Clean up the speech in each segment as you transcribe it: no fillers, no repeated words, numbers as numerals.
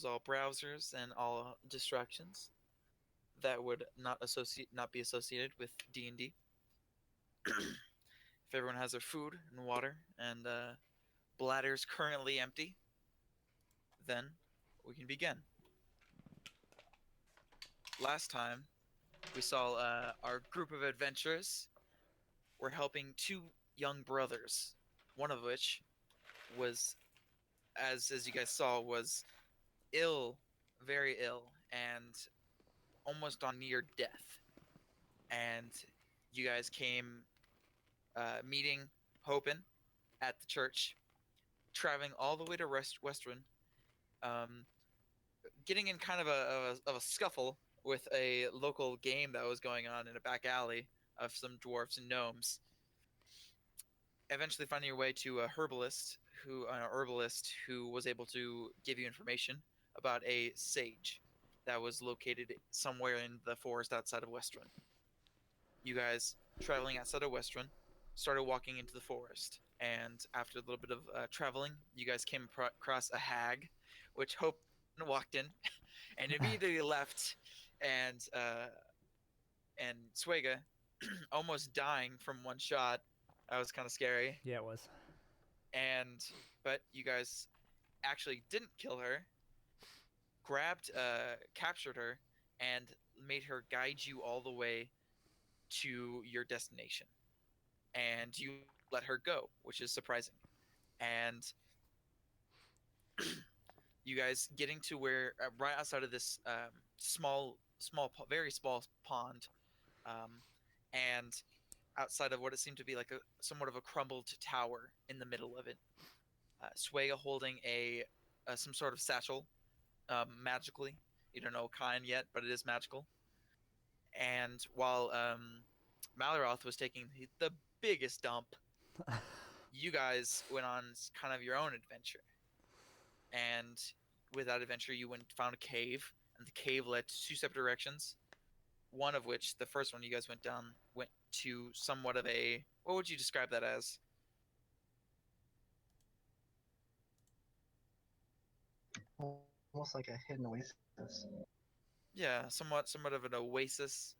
close all browsers and all distractions that would not be associated with D&D. If everyone has their food and water and bladders currently empty, then we can begin. Last time we saw our group of adventurers were helping two young brothers, one of which was, as you guys saw, was ill, very ill, and almost on near death. And you guys came meeting Hopin at the church, traveling all the way to Westwind, um, getting in kind of a scuffle with a local game that was going on in a back alley of some dwarves and gnomes. Eventually, finding your way to a herbalist who was able to give you information about a sage that was located somewhere in the forest outside of Westwind. You guys, traveling outside of Westwind, started walking into the forest, and after a little bit of traveling, you guys came across a hag, which Hope walked in and immediately left, and Swega almost dying from one shot. That was kind of scary. Yeah, it was. And but you guys actually didn't kill her, captured her, and made her guide you all the way to your destination. And you let her go, which is surprising. And you guys getting to where right outside of this very small pond, um, and outside of what it seemed to be like a somewhat of a crumbled tower in the middle of it. Swega holding a some sort of satchel, magically. You don't know what kind yet, but it is magical. And while Malaroth was taking the biggest dump, you guys went on kind of your own adventure. And with that adventure, you went found a cave, and the cave led to two separate directions. One of which, the first one you guys went down, went to somewhat of a, what would you describe that as? Almost like a hidden oasis. Yeah, somewhat of an oasis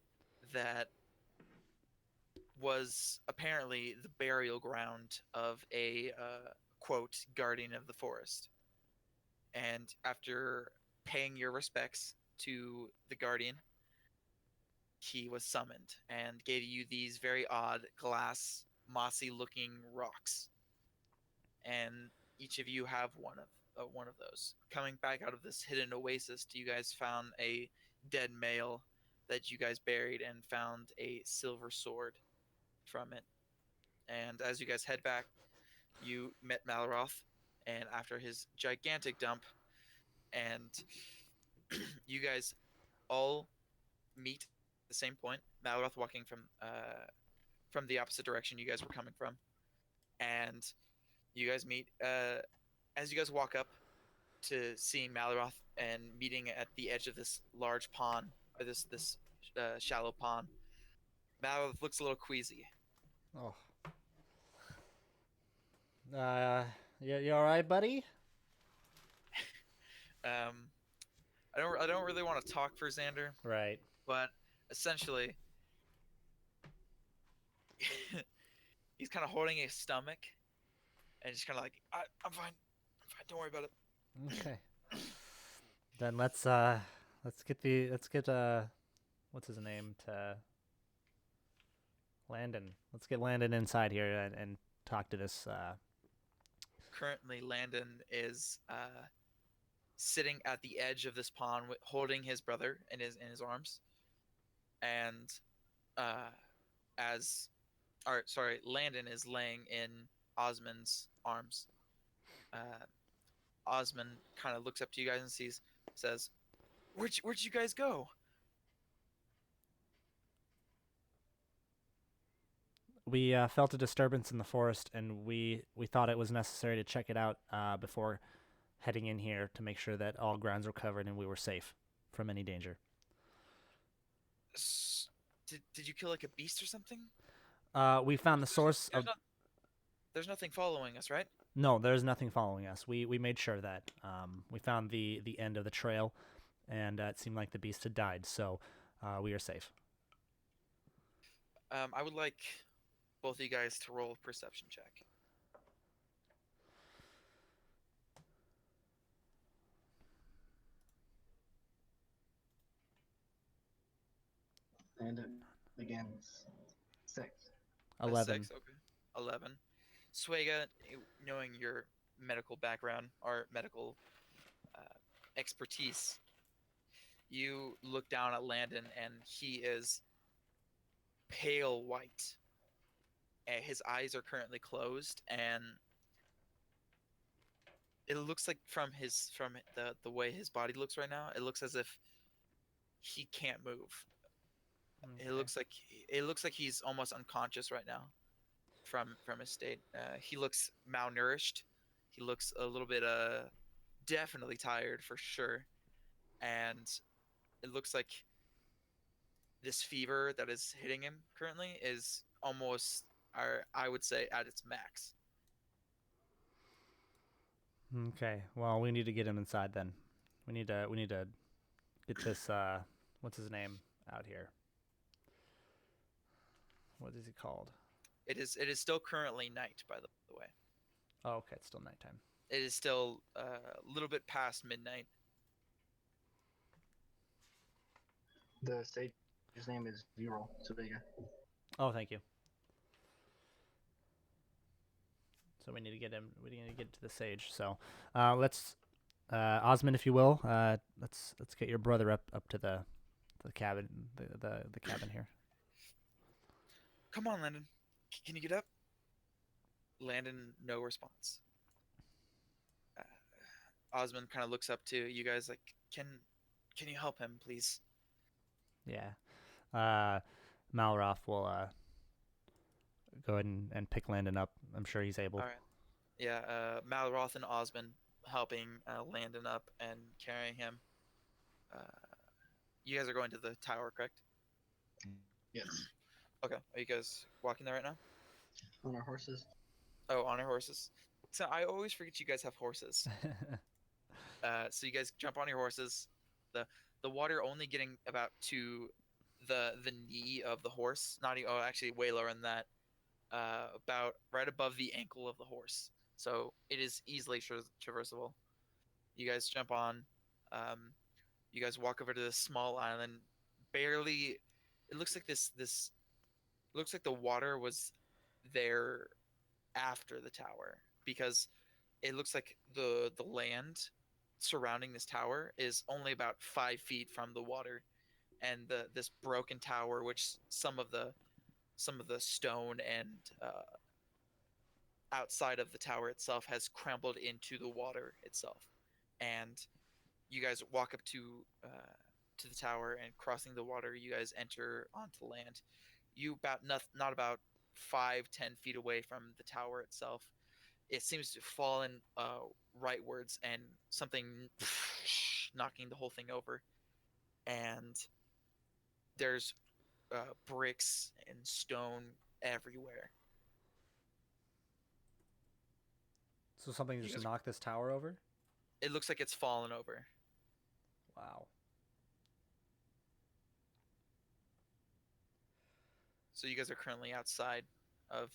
that was apparently the burial ground of a quote guardian of the forest. And after paying your respects to the guardian, he was summoned and gave you these very odd glass, mossy looking rocks. And each of you have one of those. Coming back out of this hidden oasis, you guys found a dead male that you guys buried and found a silver sword from it. And as you guys head back, you met Malroth, and after his gigantic dump, and you guys all meet at the same point. Malroth walking from the opposite direction you guys were coming from, and you guys meet as you guys walk up to seeing Malaroth and meeting at the edge of this large pond or this shallow pond. Malaroth looks a little queasy. Oh. Uh, you all right, buddy? Um, I don't really want to talk for Xander, Right. but essentially, he's kind of holding his stomach and just kind of like, I'm fine, don't worry about it. Okay. Then let's get what's his name to Landon. Let's get Landon inside here and talk to this. Currently, Landon is sitting at the edge of this pond, holding his brother in his arms, and uh, as or sorry, Landon is laying in Osmond's arms. Uh, Osmond kind of looks up to you guys and says, "Where'd you guys go?" We felt a disturbance in the forest, and we thought it was necessary to check it out before heading in here to make sure that all grounds were covered and we were safe from any danger. Did you kill like a beast or something? We found the source There's of. no, there's nothing following us, right? No, there's nothing following us. We made sure that we found the end of the trail, and it seemed like the beast had died, so we are safe. I would like both of you guys to roll a perception check. And it begins. 6. A 11. 6, okay. 11. Suega, knowing your medical background or medical uh, expertise, you look down at Landon and he is pale white. His eyes are currently closed, and it looks like from the way his body looks right now, it looks as if he can't move. It Okay. looks like it looks like he's almost unconscious right now from his state. He looks malnourished. He looks a little bit definitely tired for sure, and it looks like this fever that is hitting him currently is almost, I would say, at its max. Okay. Well, we need to get him inside then. We need to get this what's his name out here. What is he called? It is still currently night, by the way. Oh, okay, it's still nighttime. It is still a little bit past midnight. The sage's name is Viral Savega. Oh, thank you. So we need to get him. We need to get to the sage. So, let's, Osmond, if you will, let's get your brother up to the cabin, the cabin here. Come on, Landon. Can you get up? Landon, no response. Uh, Osmond kind of looks up to you guys like, can you help him, please? Yeah. Uh, Malroth will go ahead and pick Landon up. I'm sure he's able. All right. Yeah. Malroth and Osmond helping Landon up and carrying him. Uh, you guys are going to the tower, correct? Yes. Okay. Are you guys walking there right now? On our horses. Oh, on your horses. So I always forget you guys have horses. So you guys jump on your horses. The the water only getting about to the knee of the horse. Not oh, actually way lower than that. About right above the ankle of the horse. So it is easily traversable. You guys jump on. Um, you guys walk over to this small island. Barely. It looks like this looks like the water was there after the tower because it looks like the land surrounding this tower is only about 5 feet from the water, and the this broken tower, which some of the stone and outside of the tower itself has crumbled into the water itself, and you guys walk up to the tower and crossing the water, you guys enter onto land. You about not about 5-10 feet away from the tower itself. It seems to fall in rightwards and something knocking the whole thing over. And there's bricks and stone everywhere. So something You just guys, knocked this tower over? it looks like it's fallen over. Wow. So you guys are currently outside of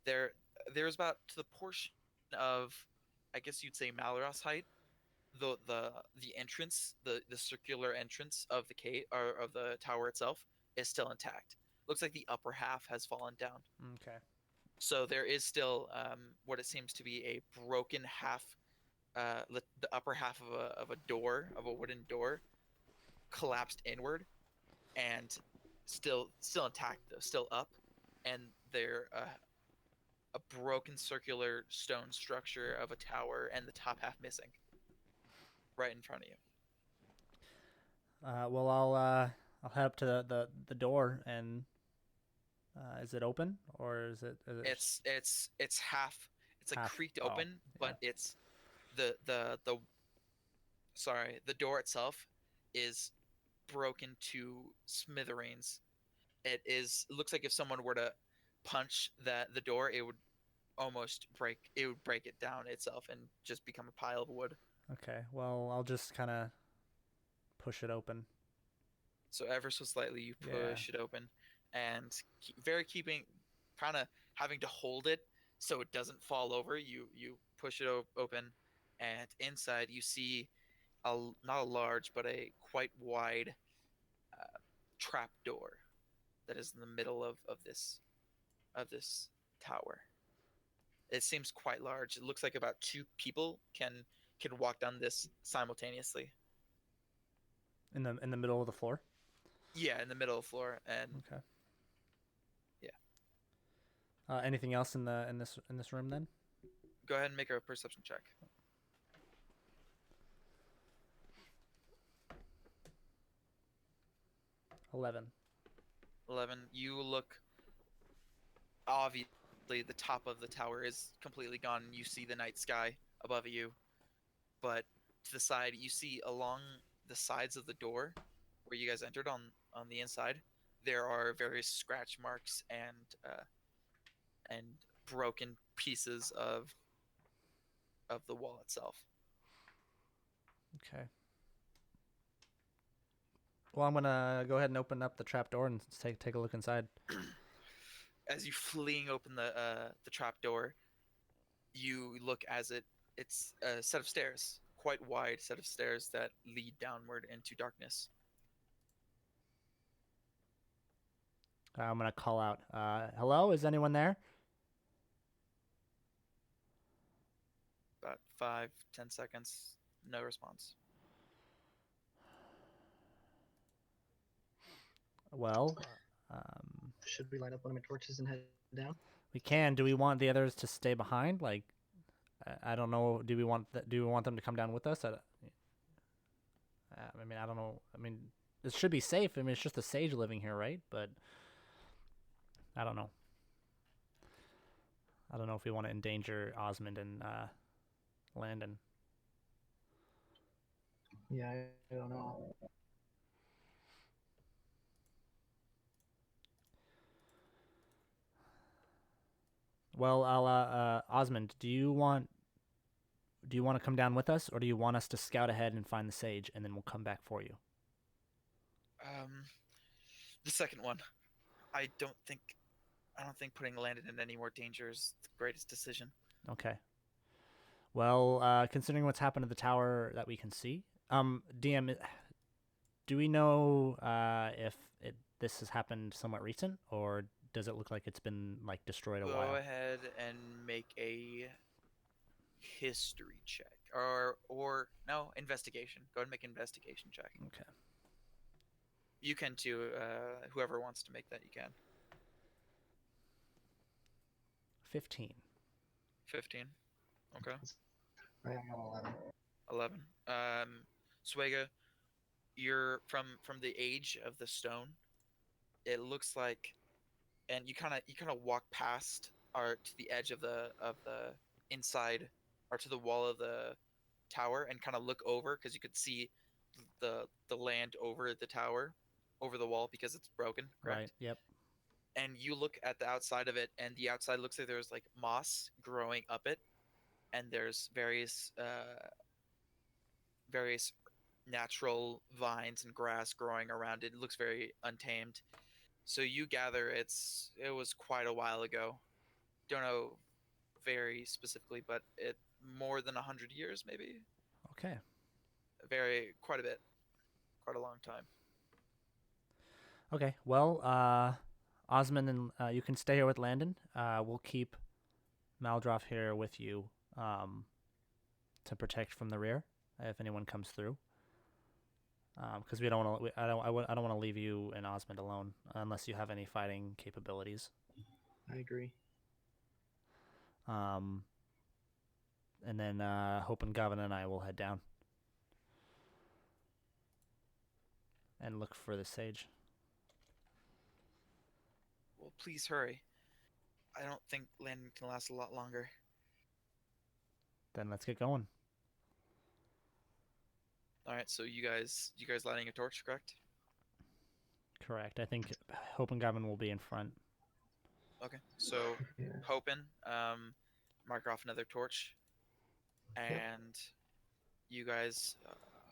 there. There's about to the portion of, I guess you'd say Malros height. The entrance, the circular entrance of the cave or of the tower itself is still intact. Looks like the upper half has fallen down. Okay. So there is still what it seems to be a broken half, the upper half of a door, of a wooden door, collapsed inward, and still intact though, still up, and there a broken circular stone structure of a tower, and the top half missing, right in front of you. Well, I'll head up to the door and is it open or is it It's half. It's like half? creaked Oh, open, yeah. but it's the sorry, the door itself is broken to smithereens. It looks like if someone were to punch the door, it would almost break it would break it down itself and just become a pile of wood. Okay. Well, I'll just kind of push it open. So ever so slightly you Yeah. push it open, and very keeping kind of having to hold it so it doesn't fall over. You push it open, and inside you see not a large but a quite wide uh, trap door that is in the middle of this tower. It seems quite large. It looks like about two people can walk down this simultaneously. In the middle of the floor. Yeah, in the middle of the floor, and Okay. yeah. Anything else in this room then? Go ahead and make a perception check. 11. 11. You look, obviously the top of the tower is completely gone. You see the night sky above you, but to the side you see along the sides of the door where you guys entered on the inside, there are various scratch marks and broken pieces of the wall itself. Okay. Well, I'm gonna go ahead and open up the trap door and take a look inside. As you fling open the trap door, you look as it's a set of stairs, quite wide set of stairs that lead downward into darkness. I'm gonna call out. Hello, is anyone there? About 5-10 seconds, no response. Well, Should we light up one of my torches and head down? we can. Do we want the others to stay behind? Like, I don't know. Do we want them to come down with us? I mean, I don't know. I mean, it should be safe. I mean, it's just a sage living here, right? But I don't know. I don't know if we want to endanger Osmond and Landon. Yeah, I don't know. Well, I'll Osmond, do you want to come down with us, or do you want us to scout ahead and find the sage, and then we'll come back for you? Um, the second one. I don't think I don't think putting Landon in any more danger is the greatest decision. Okay. Well, considering what's happened to the tower that we can see, DM, do we know if this has happened somewhat recent, or does it look like it's been like destroyed a Go while? ahead and make a history check, or no, investigation. Go ahead and make an investigation check. Okay. You can too. Whoever wants to make that, you can. 15. 15. Okay. I got 11. 11. Swega, you're from the age of the stone. It looks like, and you kind of walk past or to the edge of the inside or to the wall of the tower and kind of look over because you could see the land over the tower, over the wall because it's broken. Right. Correct. Yep. And you look at the outside of it, and the outside looks like there's like moss growing up it, and there's various natural vines and grass growing around it. It looks very untamed. So you gather it was quite a while ago. Don't know very specifically, but it more than 100 years, maybe. Okay. Quite a bit, quite a long time. Okay. Well, Osmond and you can stay here with Landon. We'll keep Maldroff here with you to protect from the rear if anyone comes through. Because we don't want to. I don't want to leave you and Osmond alone unless you have any fighting capabilities. I agree. And then Hope and Gavin and I will head down and look for the sage. Well, please hurry. I don't think Landon can last a lot longer. Then let's get going. All right, so you guys lighting a torch, correct? Correct. I think Hope and Gavin will be in front. Okay. So Yeah. Hopin, mark off another torch, Yep. and you guys,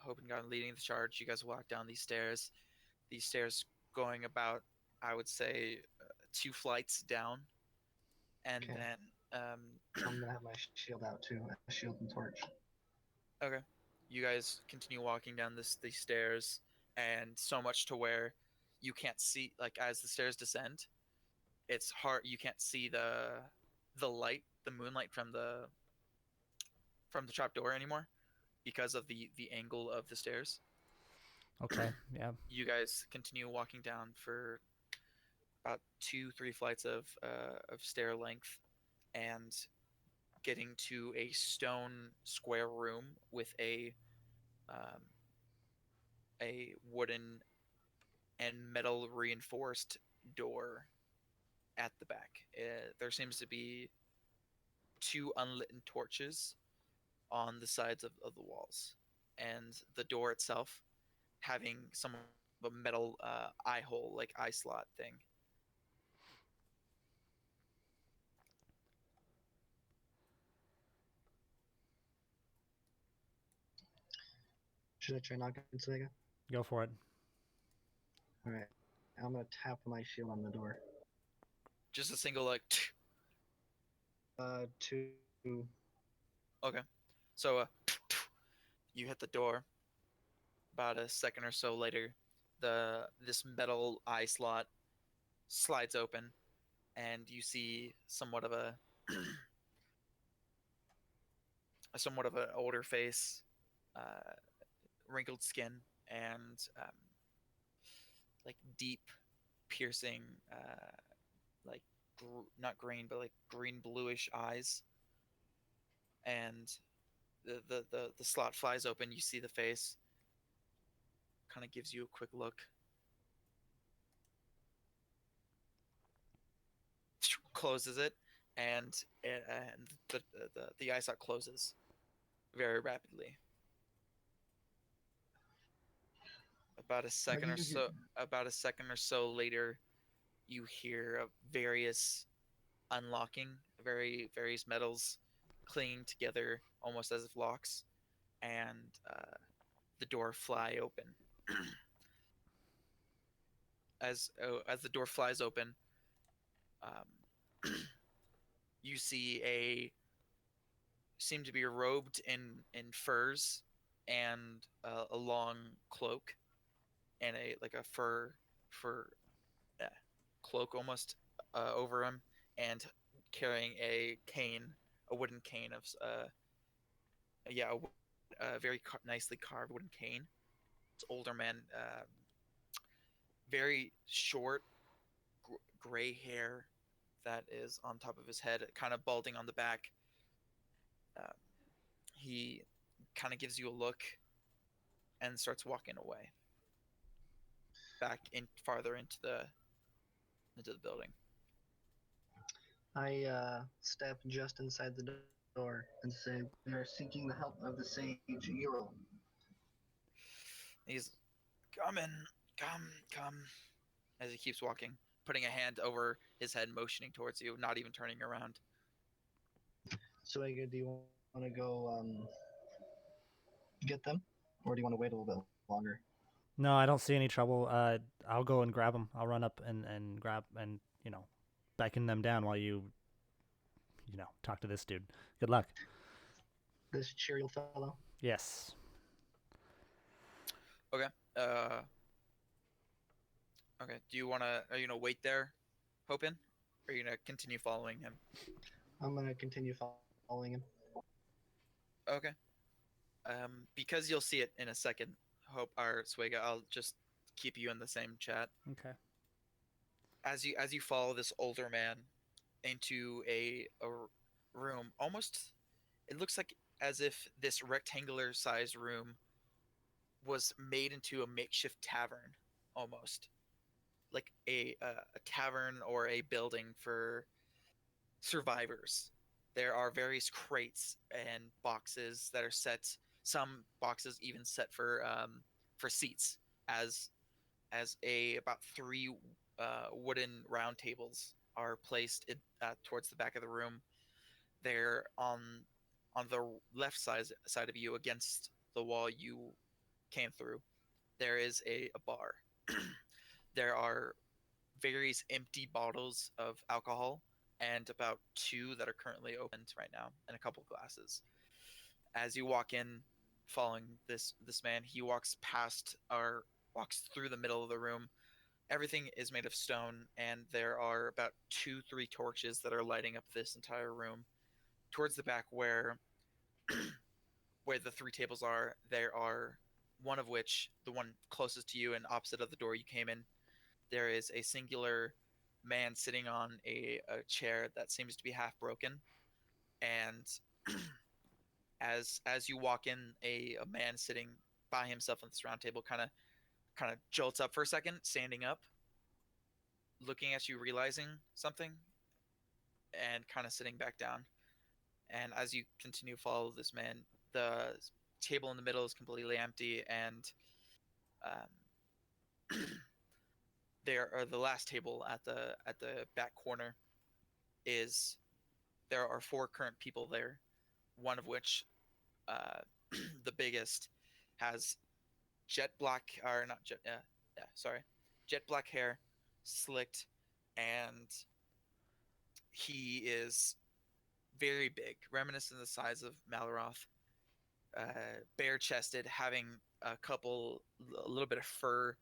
hoping God leading the charge, you guys walk down these stairs. These stairs going about, I would say, 2 flights down, and Okay. then I'm gonna have my shield out too, a shield and torch. okay, you guys continue walking down these stairs, and so much to where you can't see, like as the stairs descend, it's hard. You can't see the light, the moonlight from the trap door anymore because of the angle of the stairs. Okay. Yeah. You guys continue walking down for about 2 3 flights of stair length, and getting to a stone square room with um, a wooden and metal reinforced door at the back. There seems to be two unlit torches on the sides of the walls, and the door itself having some of a metal eye hole, like eye slot thing. Should I try knocking Sega? Go for it. All right. I'm gonna tap my shield on the door. Just a single like. Two. Okay, so you hit the door. About a second or so later, this metal eye slot slides open, and you see somewhat of an older face, uh, wrinkled skin, and like deep, piercing, like not green, but like green bluish eyes. And the slot flies open. You see the face. Kind of gives you a quick look. Closes it, and the eye sock closes very rapidly. About a Are second or you? so about a second or so later, you hear a various unlocking, various metals clinging together almost as if locks, and the door fly open. As the door flies open, um, you see a seem to be robed in furs and a long cloak and a like a fur uh, cloak almost over him, and carrying a cane, a wooden cane of yeah, a very nicely carved wooden cane. It's older man, very short gray hair that is on top of his head, kind of balding on the back. Um, he kind of gives you a look and starts walking away back in farther into the building. I step just inside the door and say, "We are seeking the help of the sage Earl." He's come in, come, as he keeps walking, putting a hand over his head, motioning towards you, not even turning around. So, do you want to go get them, or do you want to wait a little bit longer? No, I don't see any trouble. I'll go and grab them. I'll run up and grab and beckon them down while you talk to this dude. Good luck. This cheery fellow. Yes. Okay. Okay. Do you wanna are you gonna wait there, Hopin? Or are you gonna continue following him? I'm gonna continue following him. Okay. Because you'll see it in a second, Hope or Swega, I'll just keep you in the same chat. Okay. As you follow this older man into a room, almost it looks like as if this rectangular sized room was made into a makeshift tavern, almost like a tavern or a building for survivors. There are various crates and boxes that are set. Some boxes even set for seats, as a about three wooden round tables are placed towards the back of the room. There on the left side of you against the wall you came through, there is a bar. There are various empty bottles of alcohol and about two that are currently opened right now and a couple glasses. As you walk in following this man, he walks past or walks through the middle of the room. Everything is made of stone and there are about 2 3 torches that are lighting up this entire room. Towards the back where the 3 tables are, there are one of which, the one closest to you and opposite of the door you came in, there is a singular man sitting on a chair that seems to be half broken. And as you walk in, a man sitting by himself on this round table kind of jolts up for a second, standing up, looking at you, realizing something, and kind of sitting back down. And as you continue to follow this man, the table in the middle is completely empty, and there or the last table at the back corner is there are 4 current people there, one of which, uh, the biggest, has jet black or not jet yeah, sorry, jet black hair, slicked, and he is very big, reminiscent of the size of Malroth, bare chested, having a little bit of fur,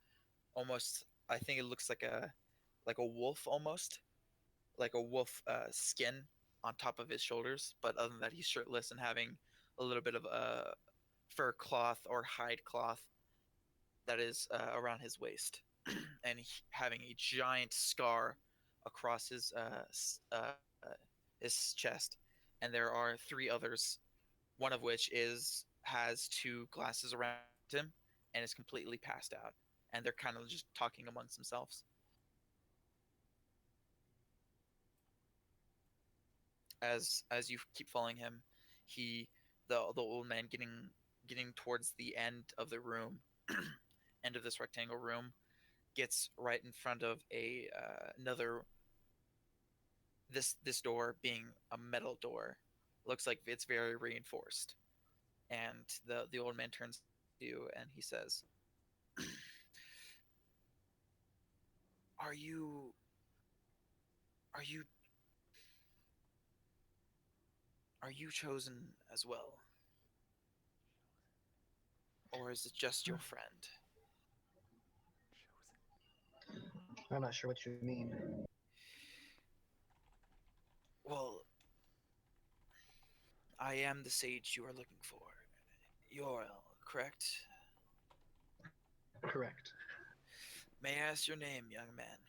almost. I think it looks like a wolf almost, like a wolf skin on top of his shoulders. But other than that, he's shirtless and having a little bit of a fur cloth or hide cloth that is around his waist, and having a giant scar across his chest. And there are 3 others, one of which is has 2 glasses around him and is completely passed out, and they're kind of just talking amongst themselves. As you keep following him, he the old man getting towards the end of the room, end of this rectangle room, gets right in front of a another this door being a metal door. Looks like it's very reinforced. And the old man turns to you and he says, "Are you are you chosen as well, or is it just your friend?" I'm not sure what you mean. Well, I am the sage you are looking for. Yorel, correct? Correct. May I ask your name, young man?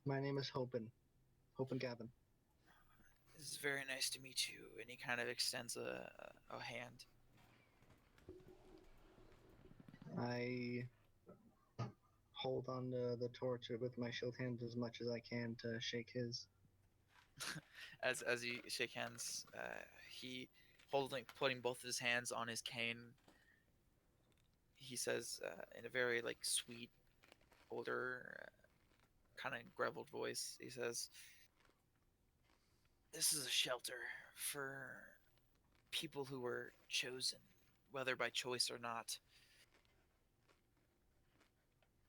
My name is Hopin. Hopin Gavin. This is very nice to meet you. And he kind of extends a hand. I hold on to the torch with my shield hand as much as I can to shake his. As you shake hands, he putting both his hands on his cane. He says in a very like sweet, older, kind of graveled voice. He says, "This is a shelter for people who were chosen, whether by choice or not.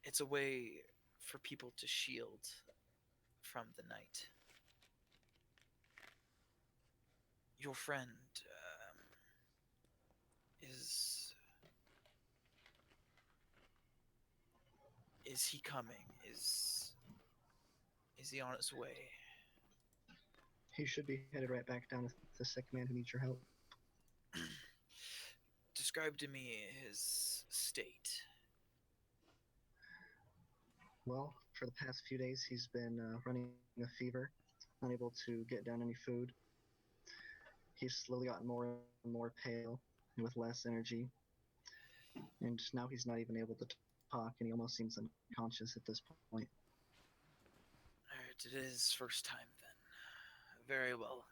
It's a way for people to shield from the night. Your friend is is he coming? Is he on his way?" He should be headed right back down with the sick man who needs your help. Describe to me his state. Well, for the past few days, he's been running a fever, unable to get down any food. He's slowly gotten more and more pale and with less energy. And now he's not even able to talk, and he almost seems unconscious at this point. Alright, it is first time then. Very well.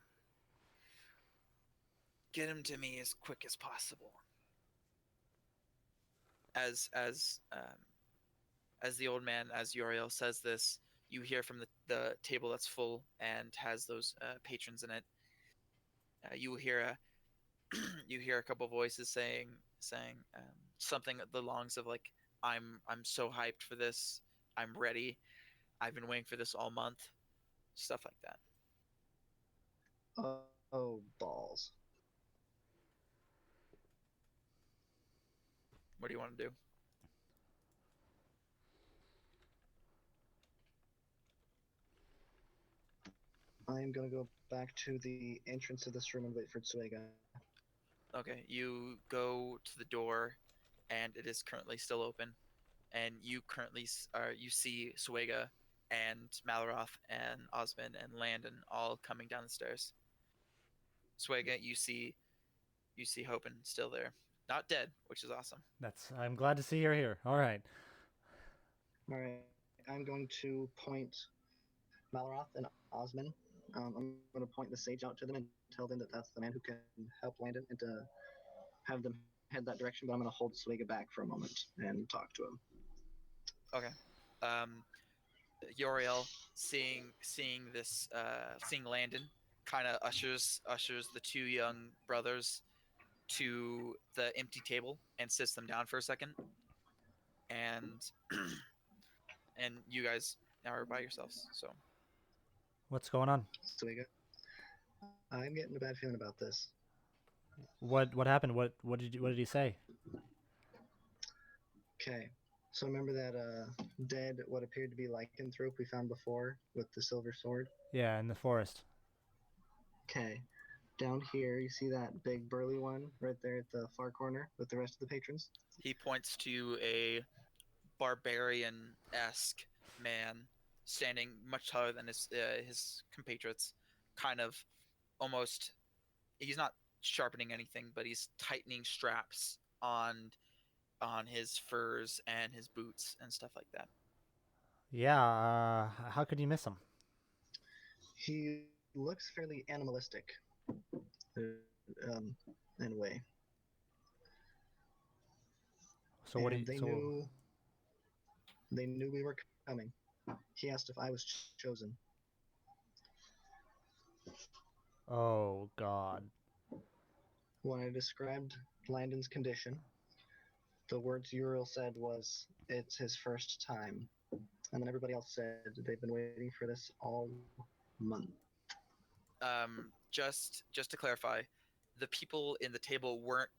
Get him to me as quick as possible. As as um, as the old man, as Uriel says this, you hear from the table that's full and has those patrons in it. You hear a you hear a couple voices saying something at the longs of like, I'm so hyped for this. I'm ready. I've been waiting for this all month. Stuff like that. Oh, balls. What do you want to do? I am gonna go back to the entrance of this room and wait for Tsuega. Okay, you go to the door, and it is currently still open. And you currently you see Suega and Malaroth and Osmond and Landon all coming down the stairs. Suega, you see Hopen still there, not dead, which is awesome. That's. I'm glad to see you're here. All right. All right, I'm going to point Malroth and Osman. I'm going to point the sage out to them and tell them that that's the man who can help Landon and to have them head that direction. But I'm going to hold Suega back for a moment and talk to him. Okay. Um, Uriel seeing Landon kind of ushers the two young brothers to the empty table and sits them down for a second, and and you guys now are by yourselves. So What's going on? Suega, I'm getting a bad feeling about this. What happened? What did he say? Okay. So remember that dead, what appeared to be lycanthrope we found before with the silver sword? Yeah, in the forest. Okay. Down here, you see that big burly one right there at the far corner with the rest of the patrons? he points to a barbarian esque man standing much taller than his compatriots, kind of almost. He's not sharpening anything, but he's tightening straps on his furs and his boots and stuff like that. Yeah. How could you miss him? He looks fairly animalistic in a way. So what do And you? So. they knew we were coming. He asked if I was chosen. Oh God. When I described Landon's condition, the words Uriel said was, "It's his first time." And then everybody else said they've been waiting for this all month. Just to clarify, the people in the table weren't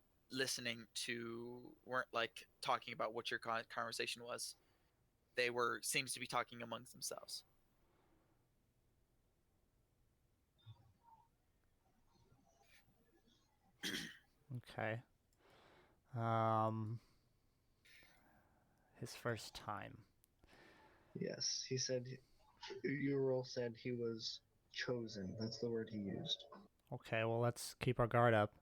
like talking about what your conversation was. They were seems to be talking amongst themselves. Okay. Um. His first time. Yes, he said, Uriel said he was chosen. That's the word he used. Okay. Well, let's keep our guard up.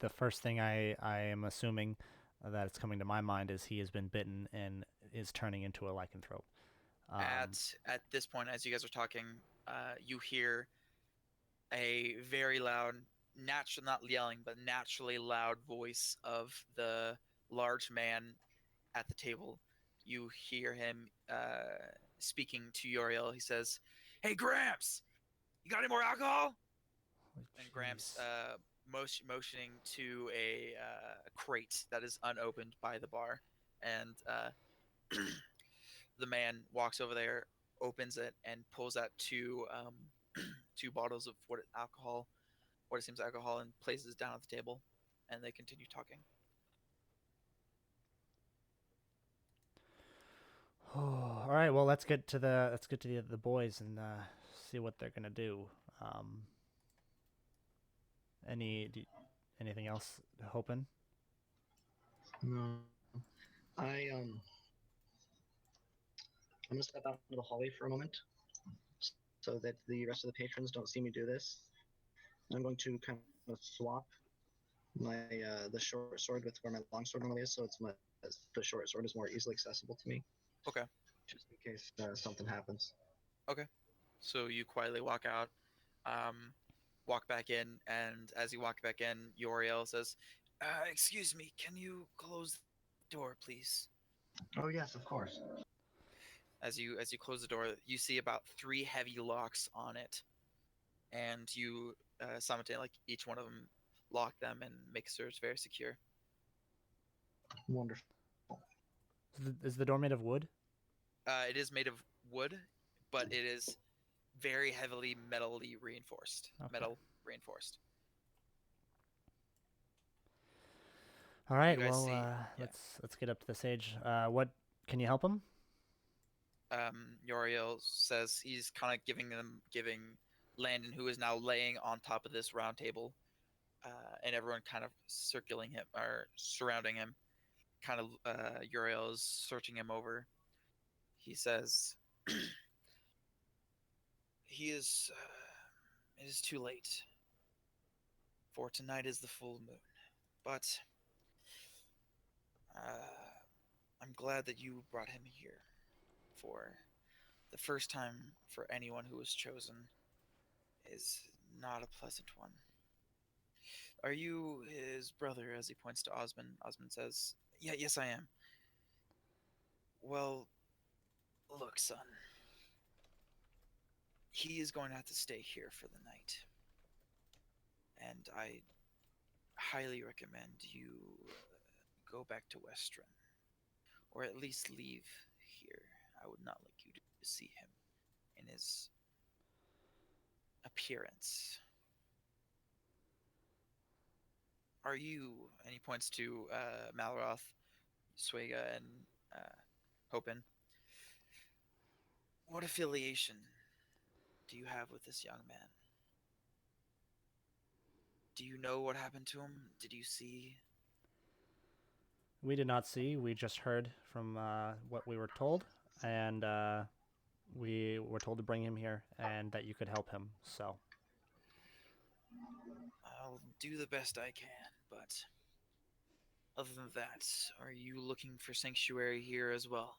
The first thing I am assuming that's coming to my mind is he has been bitten and is turning into a lycanthrope. Um, At this point, as you guys are talking, you hear a very loud, natural, not yelling, but naturally loud voice of the large man at the table. You hear him speaking to Uriel. He says, "Hey, Gramps, you got any more alcohol?" And Gramps, jeez. motioning to a crate that is unopened by the bar, and the man walks over there, opens it, and pulls out two bottles of what it seems alcohol, and places it down at the table, and they continue talking. All right. Well, let's get to the boys and see what they're gonna do. Um, any do, anything else hoping? No. I I'm gonna step out into the hallway for a moment so that the rest of the patrons don't see me do this. I'm going to kind of swap my the short sword with where my long sword normally is, so the short sword is more easily accessible to me, Okay. just in case something happens. Okay. So you quietly walk out, um, walk back in, and as you walk back in, Uriel says, "Excuse me, can you close the door, please?" Oh yes, of course. As you close the door, you see about three heavy locks on it, and you simultaneously, like each one of them, lock them and make sure it's very secure. Wonderful. Is the door made of wood? It is made of wood, but it is very heavily metally reinforced. Okay. Metal reinforced. All right. You guys Well, see, yeah. let's get up to the sage. What can you help him? Uriel says he's kind of giving Landon, who is now laying on top of this round table, and everyone kind of circling him or surrounding him. Kind of Uriel is searching him over. He says, "He is. It is too late, for tonight is the full moon. But I'm glad that you brought him here. For the first time for anyone who was chosen is not a pleasant one. Are you his brother?" As he points to Osmond. Osmond says, "Yeah, yes, I am." "Well, look, son. He is going to have to stay here for the night. And I highly recommend you go back to Western. Or at least leave here. I would not like you to see him in his appearance. Are you," and he points to Malroth, Suega, and Hopin, "what affiliation do you have with this young man? Do you know what happened to him? Did you see?" We did not see. We just heard from what we were told, and we were told to bring him here and that you could help him. So "I'll do the best I can, but other than that, are you looking for sanctuary here as well?"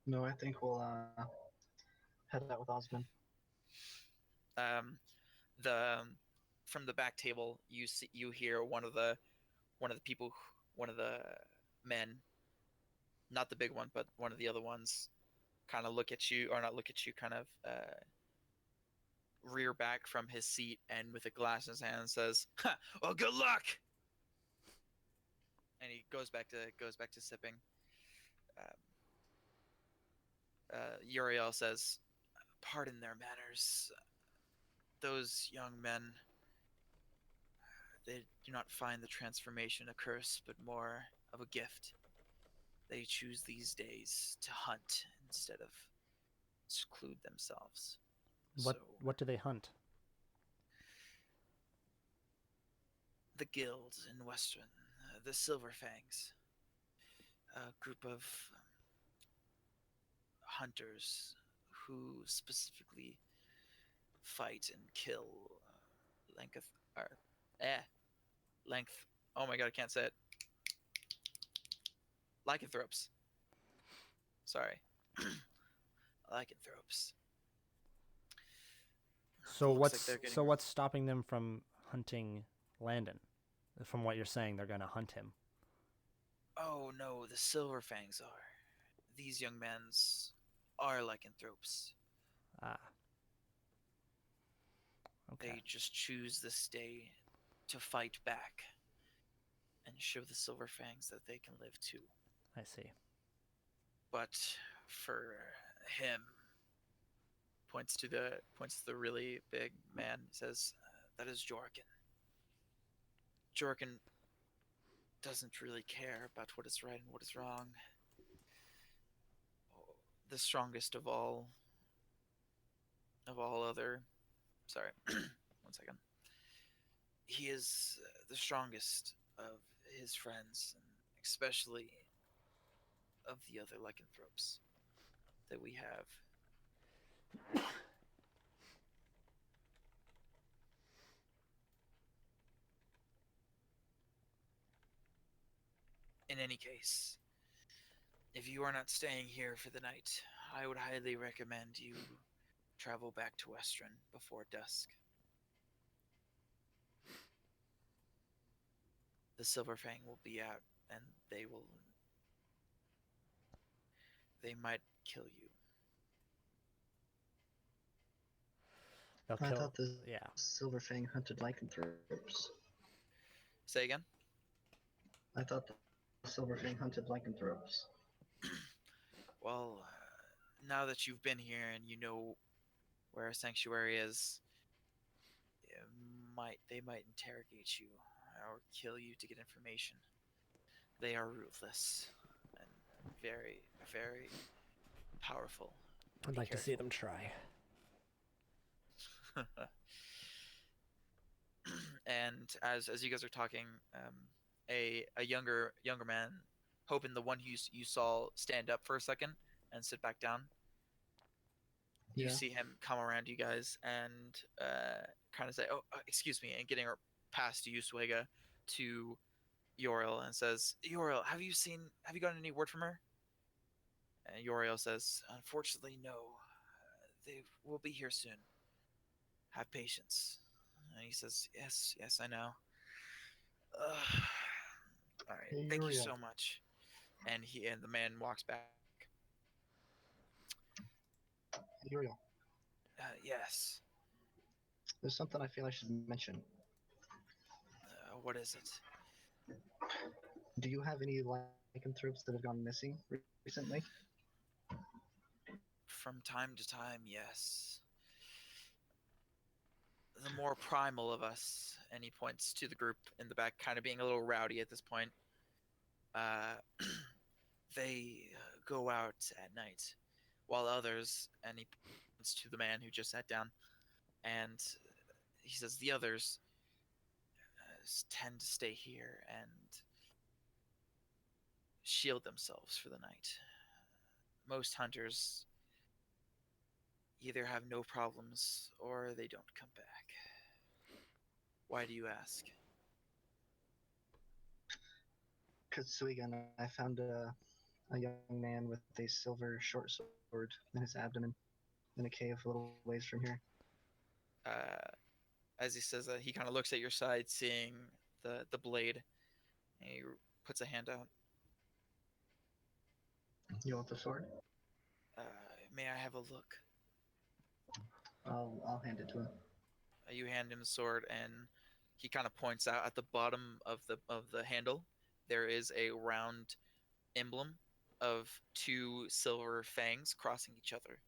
No, I think we'll head out with Osmond. Um, the From the back table, you hear one of the people, one of the men, not the big one, but one of the other ones, kind of look at you, or not look at you, kind of rear back from his seat, and with a glass in his hand says, "Ha, well, good luck." And he goes back to sipping. Um, Uriel says, "Pardon their manners. Those young men, they do not find the transformation a curse, but more of a gift. They choose these days to hunt instead of seclude themselves. So what do they hunt? the guilds in Western, the Silver Fangs, a group of hunters who specifically fight and kill length, or, eh, length. Oh my god, I can't say it. Lycanthropes. Sorry, lycanthropes. It looks like they're getting. What's stopping them from hunting Landon? From what you're saying, they're gonna hunt him. Oh no, the Silver Fangs are. These young men's are lycanthropes. Ah, okay, They just choose this day to fight back and show the Silver Fangs that they can live too. I see. But for him, points to the really big man, says, "That is Jorkin. Jorkin doesn't really care about what is right and what is wrong. The strongest of all other, sorry, one second. He is the strongest of his friends, and especially of the other lycanthropes that we have. In any case, if you are not staying here for the night, I would highly recommend you travel back to Western before dusk. The Silver Fang will be out, and they might kill you." They'll I kill. thought the Yeah. Silver Fang hunted lycanthropes. Say again. I thought the Silver Fang hunted lycanthropes. Well, now that you've been here and you know where a sanctuary is, they might interrogate you or kill you to get information. They are ruthless and very, very powerful. I'd Be like to see careful. them try. And as you guys are talking, a younger man, hoping the one you saw stand up for a second and sit back down, you Yeah. see him come around you guys and kind of say, "Oh, excuse me," and getting past you, Swega, to Yoriel and says, "Yoriel, have you gotten any word from her?" And Yoriel says, "Unfortunately, no. They will be here soon. Have patience." And he says, "Yes, yes, I know. All right, Hey, thank you Uriel. so much." And the man walks back. Hey, Uriel. Yes. There's something I feel I should mention. What is it? Do you have any lycanthropes that have gone missing recently? From time to time, yes. The more primal of us, and he points to the group in the back, kind of being a little rowdy at this point. Uh, they go out at night, while others, and he points to the man who just sat down, and he says the others tend to stay here and shield themselves for the night. Most hunters either have no problems or they don't come back. Why do you ask? Katsuiga and I found a young man with a silver short sword in his abdomen in a cave a little ways from here. Uh, as he says that, he kind of looks at your side, seeing the blade, and he puts a hand out. You want the sword? Uh, may I have a look? I'll hand it to him. You hand him the sword, and he kind of points out at the bottom of the handle. There is a round emblem of two silver fangs crossing each other,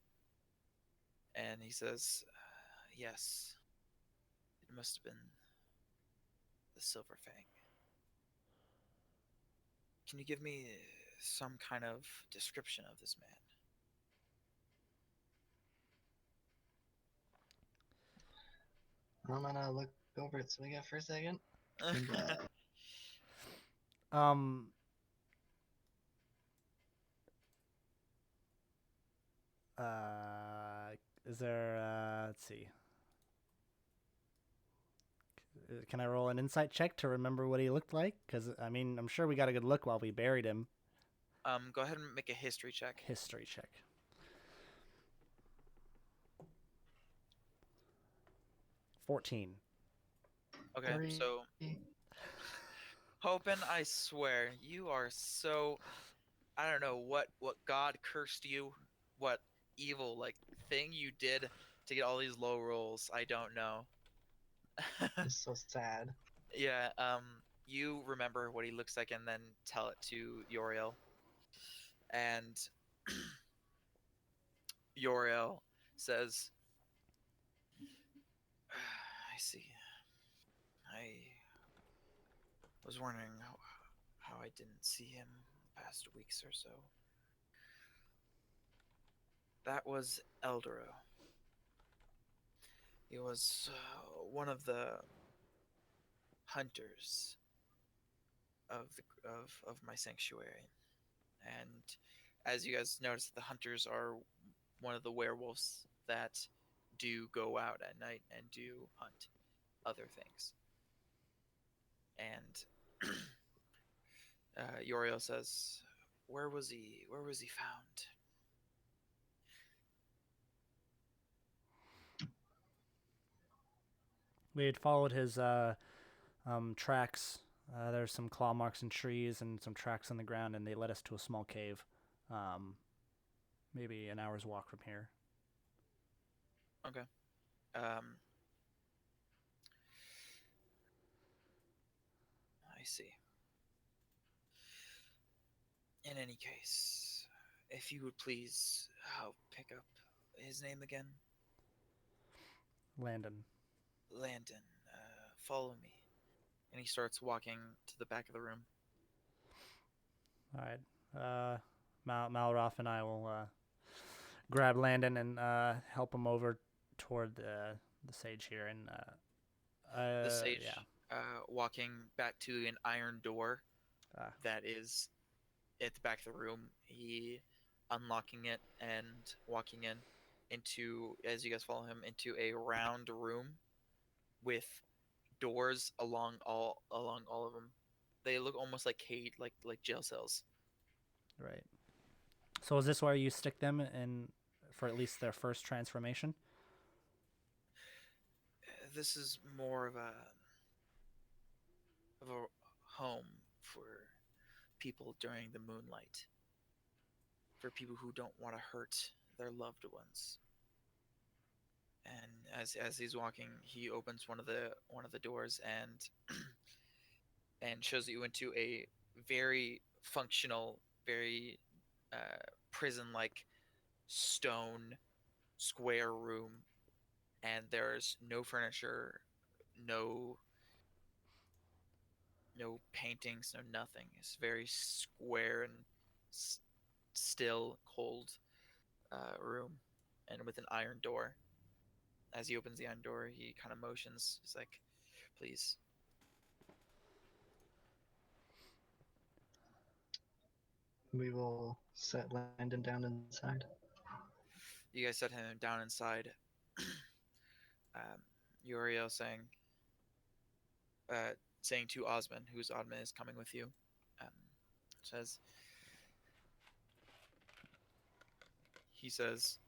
and he says, "Yes, it must have been the silver fang. Can you give me some kind of description of this man?" I'm gonna look over at Swiga for a second. And, Um. Is there? Let's see. Can I roll an insight check to remember what he looked like? Because I mean, I'm sure we got a good look while we buried him. Go ahead and make a history check. History check. 14. Okay, so Hopin, I swear, you are so, I don't know what God cursed you, what evil like thing you did to get all these low rolls. I don't know. it's so sad. Yeah, you remember what he looks like and then tell it to Yoriel. And Yoriel says, "I see. I was wondering how I didn't see him the past weeks or so. That was Eldero. He was one of the hunters of my sanctuary, and as you guys notice, the hunters are one of the werewolves that do go out at night and do hunt other things." And Yoriel says, "Where was he? Where was he found?" We had followed his tracks. There's some claw marks in trees and some tracks on the ground, and they led us to a small cave, maybe an hour's walk from here. Okay. Um, I see. In any case, if you would please, pick up his name again. Landon. Landon. Follow me. And he starts walking to the back of the room. All right. Malroth and I will grab Landon and help him over toward the sage here. And The yeah. sage, walking back to an iron door Uh, that is at the back of the room. He unlocking it and walking in into, as you guys follow him, into a round room with doors along all of them. They look almost like cage, like jail cells. right. So is this where you stick them in for at least their first transformation? This is more of a home for people during the moonlight, for people who don't want to hurt their loved ones. And as he's walking, he opens one of the doors and shows you into a very functional, very prison-like stone square room, and there's no furniture, no no paintings, no nothing. It's very square and s- still, cold room, and with an iron door. As he opens the iron door, he kind of motions. He's like, "Please." We will set Landon down inside. You guys set him down inside. um, Uriel saying to Osman, whose Osman is coming with you, um, says he says,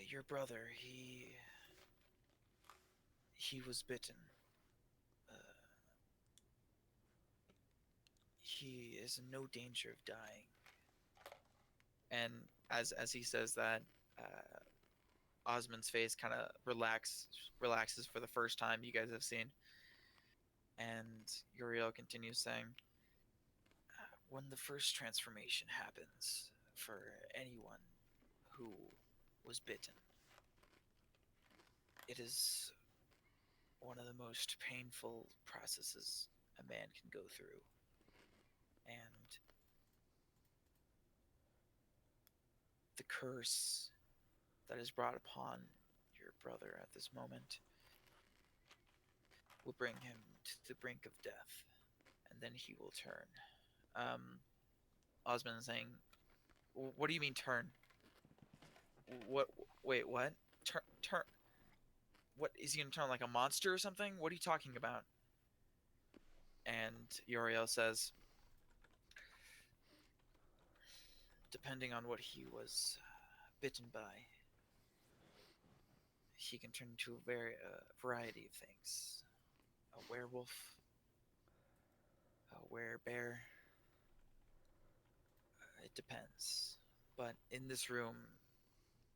"Your brother, he was bitten. Uh, he is in no danger of dying." And as he says that, Osman's face kind of relaxes for the first time you guys have seen, and Uriel continues saying, "When the first transformation happens for anyone who was bitten, it is one of the most painful processes a man can go through. And the curse that is brought upon your brother at this moment will bring him to the brink of death, and then he will turn." Um, Osman is saying, "What do you mean turn? What? Wait, what? Turn? What is he gonna turn like a monster or something? What are you talking about?" And Uriel says, "Depending on what he was bitten by, he can turn into a variety of things. A werewolf, a werebear. It depends. But in this room,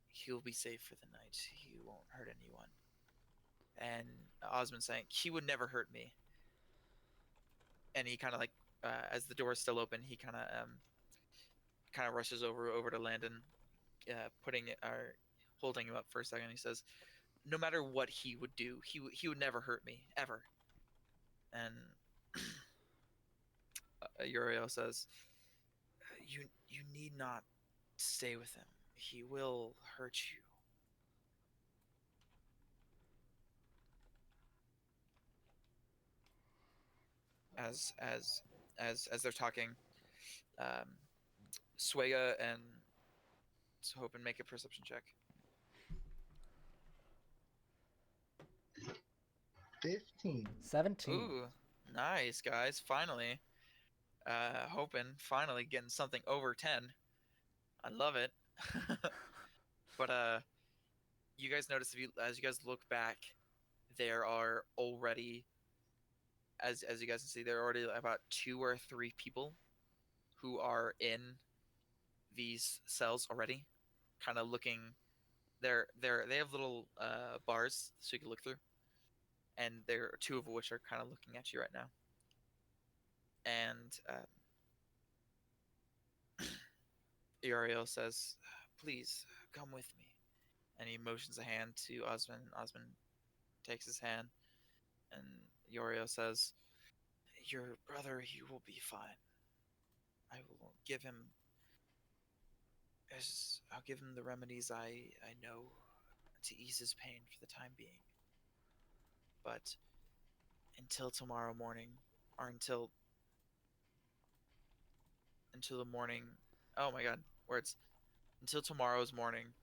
he'll be safe for the night. He won't hurt anyone." And Osmond's saying, "He would never hurt me." And he kind of like, as the door is still open, he kind of rushes over to Landon, putting it or holding him up for a second. He says, "No matter what he would do, he would never hurt me ever." And Uriel says, "You need not stay with him. He will hurt you." As they're talking, um, Suega and Hope and make a perception check. 15. 17. Ooh, nice guys! Finally, hoping finally getting something over 10. I love it. But you guys notice, if you as you guys look back, there are already, as you guys can see, there are already about 2 or 3 people who are in these cells already, kind of looking they have little bars so you can look through, and there are two of which are kind of looking at you right now. And Uriel says, "Please come with me." And he motions a hand to Osmond. Osmond takes his hand, and Uriel says, "Your brother, he will be fine. I will give him I'll give him the remedies I know to ease his pain for the time being. But until tomorrow morning, or until the morning. Oh my God, words. Until tomorrow's morning.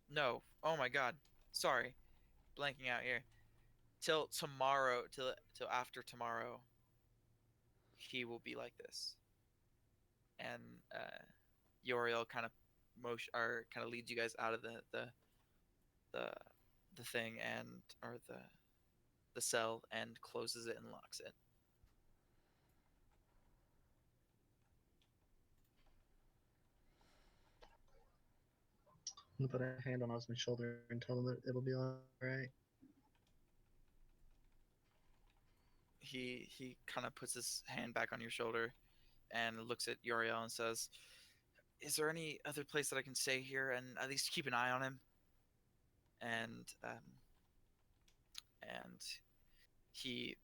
No. Oh my God. Sorry, blanking out here. Till tomorrow, till after tomorrow, he will be like this." And Yoriel kind of motion or kind of leads you guys out of the the thing and or the cell and closes it and locks it. I'm gonna put a hand on Osmond's shoulder and tell him that it'll be all right. He kind of puts his hand back on your shoulder and looks at Uriel and says, "Is there any other place that I can stay here and at least keep an eye on him?" And and he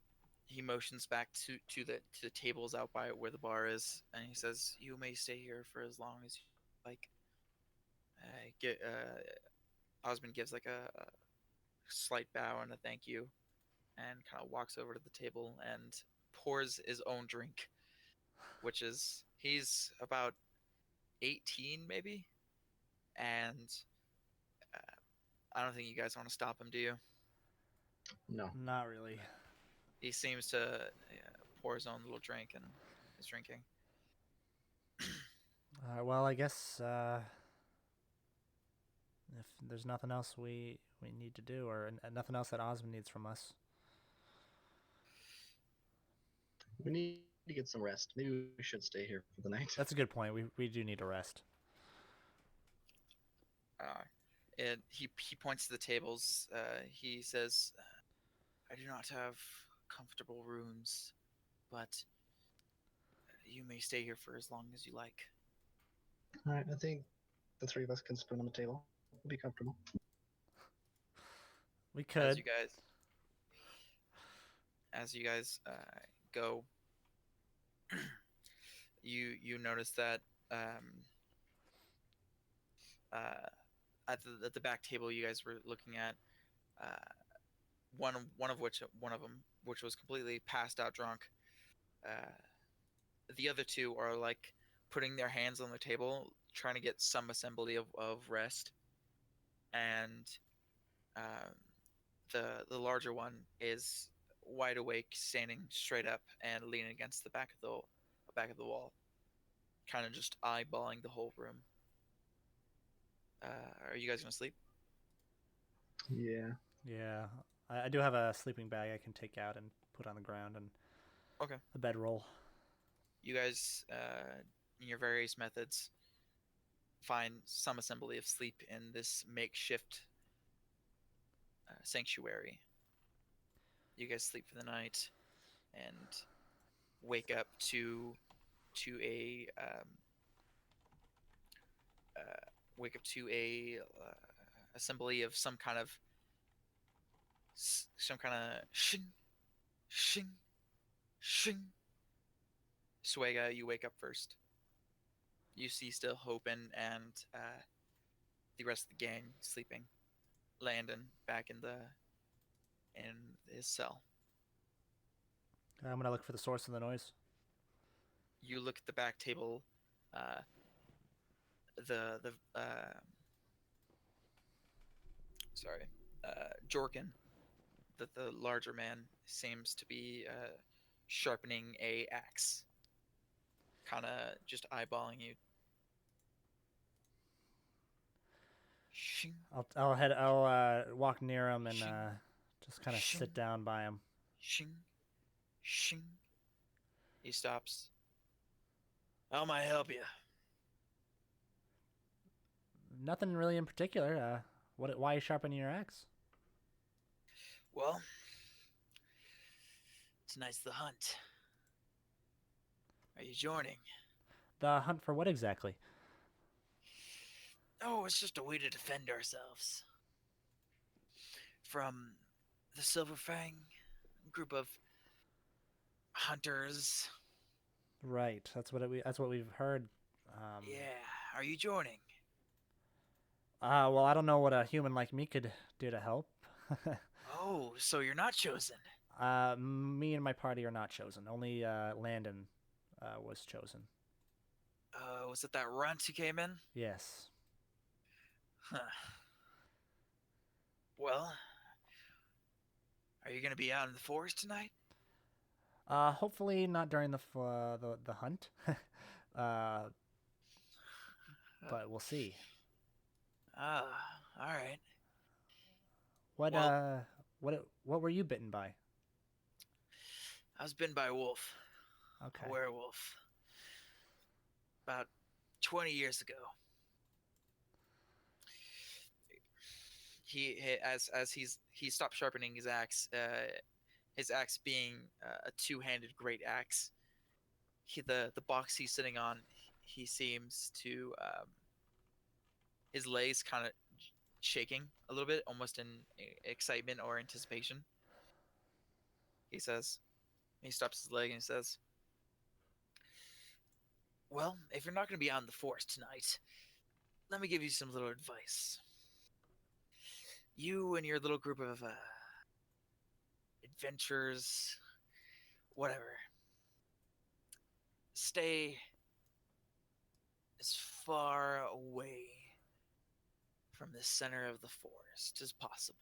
he motions back to the tables out by where the bar is, and he says, "You may stay here for as long as you like." Get Osmond gives like a slight bow and a thank you, and kind of walks over to the table and pours his own drink, which is he's about 18 maybe, and uh, I don't think you guys want to stop him, do you? No. Not really. He seems to pour his own little drink and is drinking. Well, I guess if there's nothing else we need to do, or nothing else that Osmond needs from us. We need to get some rest. Maybe we should stay here for the night. That's a good point. We do need a rest. Uh, and he points to the tables. He says, "I do not have comfortable rooms, but you may stay here for as long as you like." All right, I think the three of us can spoon on the table. We'll be comfortable. We As could. you guys go, you notice that um, uh, at the back table you guys were looking at, uh, one of them which was completely passed out drunk. Uh, the other two are like putting their hands on the table, trying to get some assembly of rest, and um, the larger one is wide awake, standing straight up and leaning against the back of the wall, kind of just eyeballing the whole room. Are you guys gonna sleep? Yeah. Yeah, I do have a sleeping bag I can take out and put on the ground and Okay. a bedroll. You guys, in your various methods, find some assembly of sleep in this makeshift sanctuary. You guys sleep for the night and wake up to a assembly of some kind of shing shing shing. Suega, you wake up first. You see still Hopen and the rest of the gang sleeping. Landon back in his cell. I'm gonna look for the source of the noise. You look at the back table. Uh, the sorry, Jorkin, the larger man, seems to be sharpening a axe, kind of just eyeballing you. Shing, I'll walk near him and shing, just kind of shing, sit down by him. shing, shing. He stops. How may I help you? Nothing really in particular. What? Why are you sharpening your axe? Well, tonight's the hunt. Are you joining? The hunt for what exactly? Oh, it's just a way to defend ourselves from the Silver Fang group of hunters. Right. That's what we've heard. Yeah, are you joining? Well, I don't know what a human like me could do to help. Oh, so you're not chosen. Me and my party are not chosen. Only Landon was chosen. Was it that runt who came in? Yes. Huh. Well, are you gonna be out in the forest tonight? Hopefully not during the hunt. uh, but we'll see. All right. What Well, uh, what were you bitten by? I was bitten by a wolf, a Okay. werewolf, about 20 years ago. He stopped sharpening his axe being a two-handed great axe. The box he's sitting on, he seems to his legs kind of shaking a little bit, almost in excitement or anticipation. He says, he stops his leg and he says, "Well, if you're not going to be out in the forest tonight, let me give you some little advice. You and your little group of adventurers, whatever, stay as far away from the center of the forest as possible.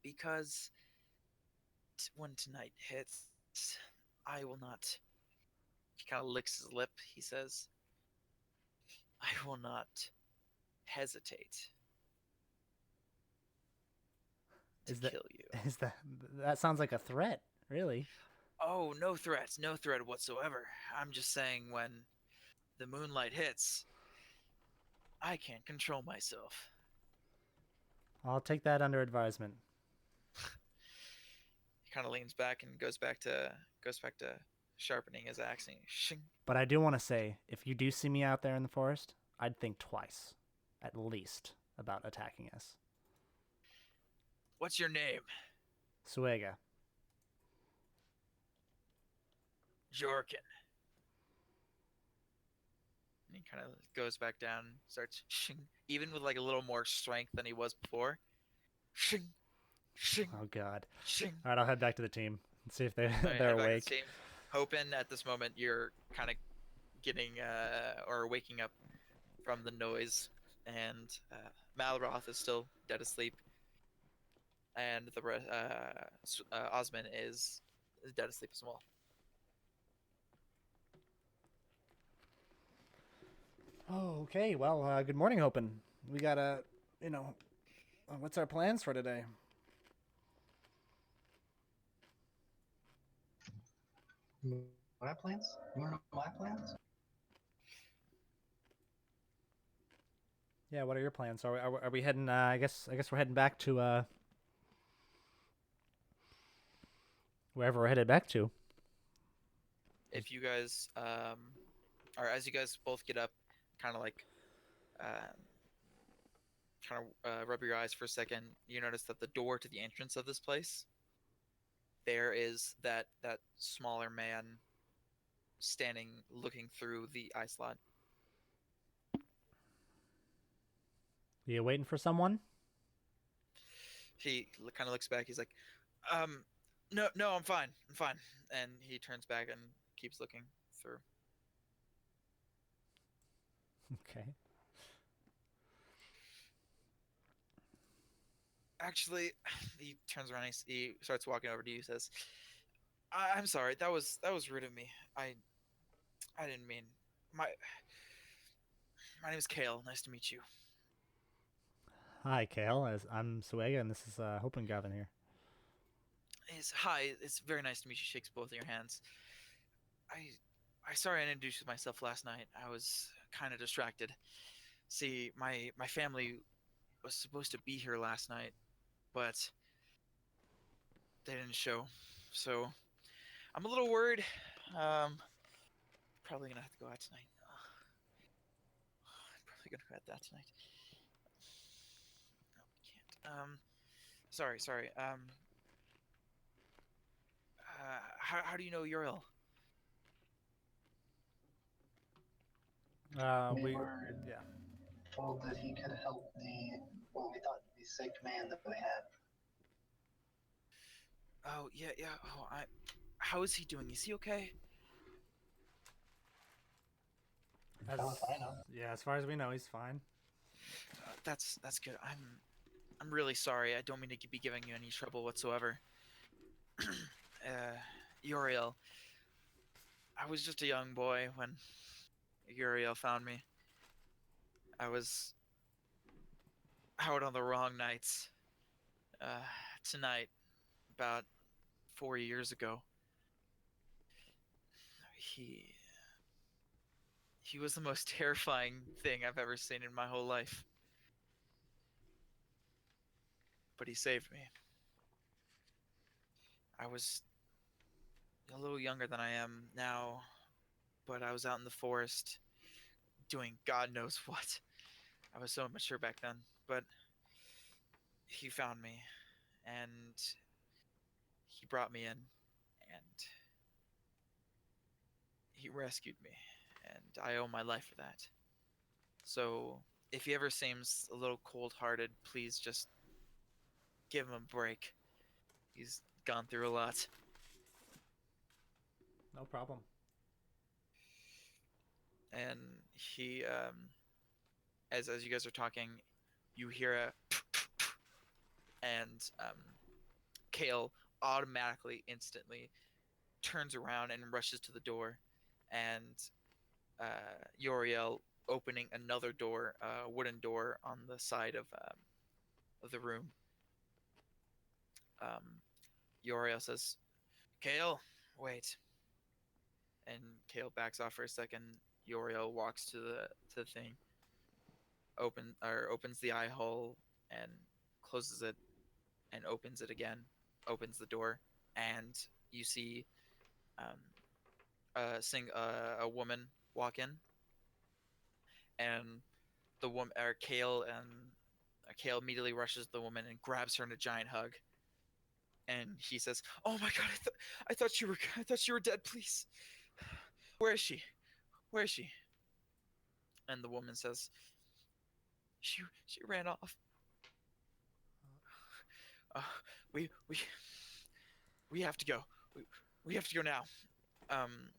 Because when tonight hits, I will not." He kind of licks his lip. He says, "I will not hesitate to Is that kill you." is that sounds like a threat? Really? Oh, no threats, no threat whatsoever. I'm just saying when the moonlight hits, I can't control myself. I'll take that under advisement. He kind of leans back and goes back to sharpening his axe. And shing. But I do want to say, if you do see me out there in the forest, I'd think twice, at least, about attacking us. What's your name? Suega. Jorkin. And he kind of goes back down, starts shing, even with like a little more strength than he was before. Shing, shing, Oh God. shing. All right, I'll head back to the team and see if they All right, they're head back to the awake. team. Hoping at this moment you're kind of getting or waking up from the noise, and Malroth is still dead asleep, and Osman is dead asleep as well. Oh, okay. Well, good morning, Open. We gotta, what's our plans for today? My plans? You want to know my plans? Yeah, what are your plans? Are we heading? I guess we're heading back to wherever we're headed back to. If you guys, or as you guys both get up, kind of like, rub your eyes for a second, you notice that the door to the entrance of this place, there is that smaller man standing, looking through the eye slot. You waiting for someone? He kind of looks back. He's like, um, "No, no, I'm fine. I'm fine." And he turns back and keeps looking through. Okay. Actually, he turns around. He starts walking over to you. Says, "I'm sorry. That was rude of me. I didn't mean my my name is Kale. Nice to meet you." Hi, Kale. I'm Suega, and this is Hope Gavin here. Hi. It's very nice to meet you. Shakes both of your hands. I sorry I didn't introduce myself last night. I was kind of distracted. See, my family was supposed to be here last night, but they didn't show. So I'm a little worried. Um, Probably gonna have to go out tonight. Probably gonna go out tonight. No, we can't. Sorry. How do you know Uriel? We We were yeah. told that he could help what we thought the sick man that we had. Oh yeah. Oh, How is he doing? Is he okay? As Hell if I know. yeah, as far as we know, he's fine. That's good. I'm really sorry. I don't mean to be giving you any trouble whatsoever. Uriel, I was just a young boy when Uriel found me. I was out on the wrong nights. Uh, Tonight, about 4 years ago, he he was the most terrifying thing I've ever seen in my whole life. But he saved me. I was a little younger than I am now, but I was out in the forest doing God knows what. I was so immature back then, but he found me and he brought me in and he rescued me, and I owe my life for that. So if he ever seems a little cold-hearted, please just give him a break. He's gone through a lot. No problem. And he, as you guys are talking, you hear a and Kale automatically, instantly turns around and rushes to the door, and Uriel opening another door, wooden door on the side of the room. Um, Uriel says, "Kale, wait," and Kale backs off for a second. Uriel walks to the thing, opens the eye hole and closes it, and opens it again, opens the door, and you see um, a woman walk in, and the woman or Kale immediately rushes the woman and grabs her in a giant hug, and he says, "Oh my God, I thought you were dead. Please, where is she? Where is she?" And the woman says, "She ran off. Uh, we we we have to go. We have to go now." Um,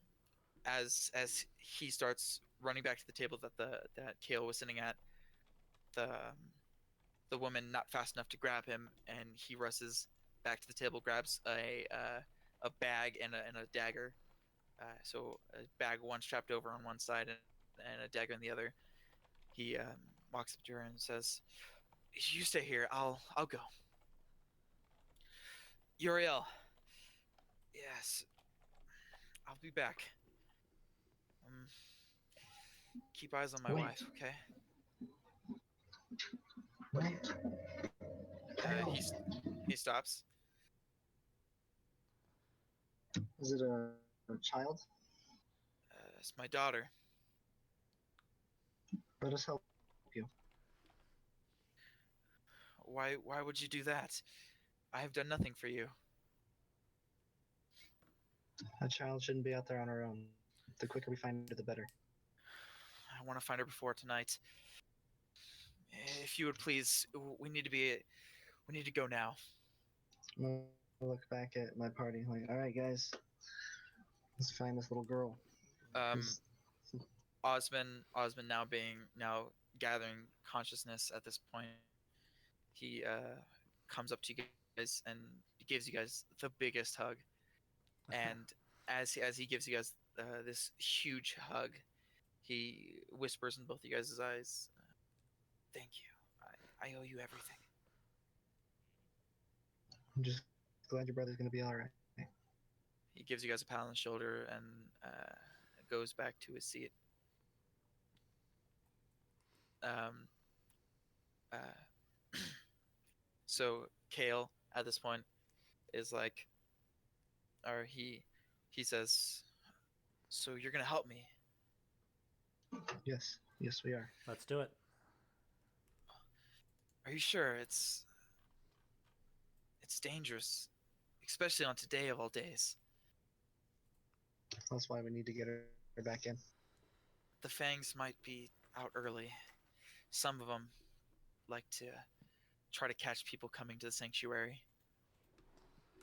as he starts running back to the table that Kale was sitting at, the woman not fast enough to grab him, and he rushes back to the table, grabs a bag and a dagger. So a bag one strapped over on one side and a dagger on the other. He walks up to her and says, "You stay here. I'll go." Uriel, yes, I'll be back. Um, Keep eyes on my Wait, wife, okay? wait. Uh, Kale, he he stops. is it a child? It's my daughter. Let us help you. Why would you do that? I have done nothing for you. A child shouldn't be out there on her own. The quicker we find her, the better. I want to find her before tonight. If you would please, we need to go now. I'm gonna look back at my party like, all right, guys, let's find this little girl. Um, Who's Osmond now gathering consciousness at this point. He comes up to you guys and gives you guys the biggest hug. And as he gives you guys this huge hug, he whispers in both you guys' eyes, "Thank you. I owe you everything." I'm just glad your brother's gonna be all right. He gives you guys a pat on the shoulder and goes back to his seat. Um, uh, so Kale at this point is like, or he says, "So you're gonna help me? Yes, yes, we are. Let's do it. Are you sure it's dangerous, especially on today of all days? That's why we need to get her back in. The Fangs might be out early. Some of them like to try to catch people coming to the sanctuary."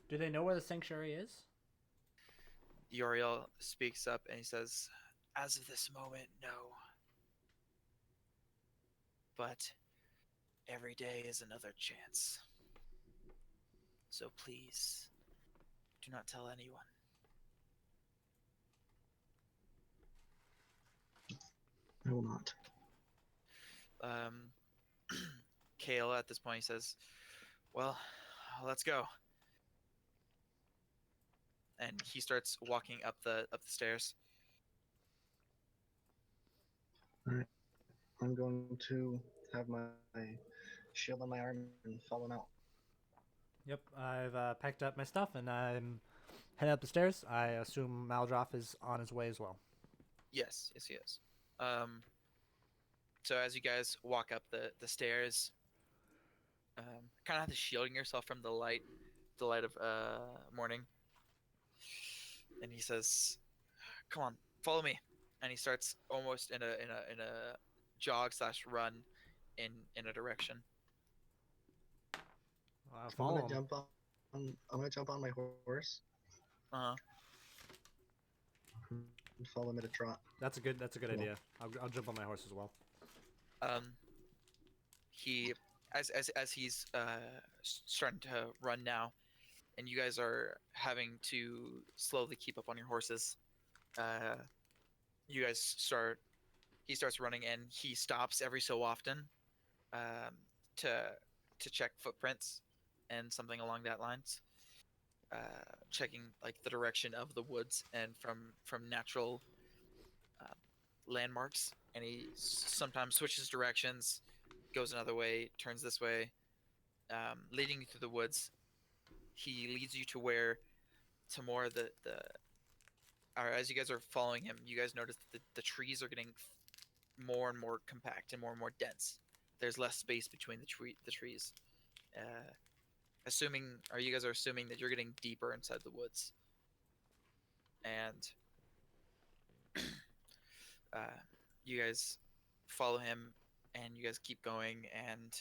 Do they know where the sanctuary is? Uriel speaks up and he says, "As of this moment, no. But every day is another chance. So please, do not tell anyone." I will not. Um, Kale at this point he says, "Well, let's go." And he starts walking up the stairs. All right. I'm going to have my shield on my arm and follow him out. Yep, I've packed up my stuff and I'm heading up the stairs. I assume Maldroff is on his way as well. Yes, yes, he is. So as you guys walk up the stairs, kind of have to shielding yourself from the light of morning. And he says, "Come on, follow me." And he starts almost in a jog slash run in a direction. I'm Follow gonna him. jump on. I'm gonna jump on my horse Uh and follow him at a trot. That's a good Cool. idea. I'll jump on my horse as well. um he as he's starting to run now, and you guys are having to slowly keep up on your horses. Uh, you guys start. He starts running, and he stops every so often um, to check footprints and something along that lines. Checking like the direction of the woods and from natural um, landmarks, and he sometimes switches directions, goes another way, turns this way, leading you through the woods. He leads you to where to more the or as you guys are following him, you guys notice that the trees are getting more and more compact and more dense. There's less space between the trees. Uh, assuming, or you guys are assuming that you're getting deeper inside the woods, and uh, you guys follow him, and you guys keep going, and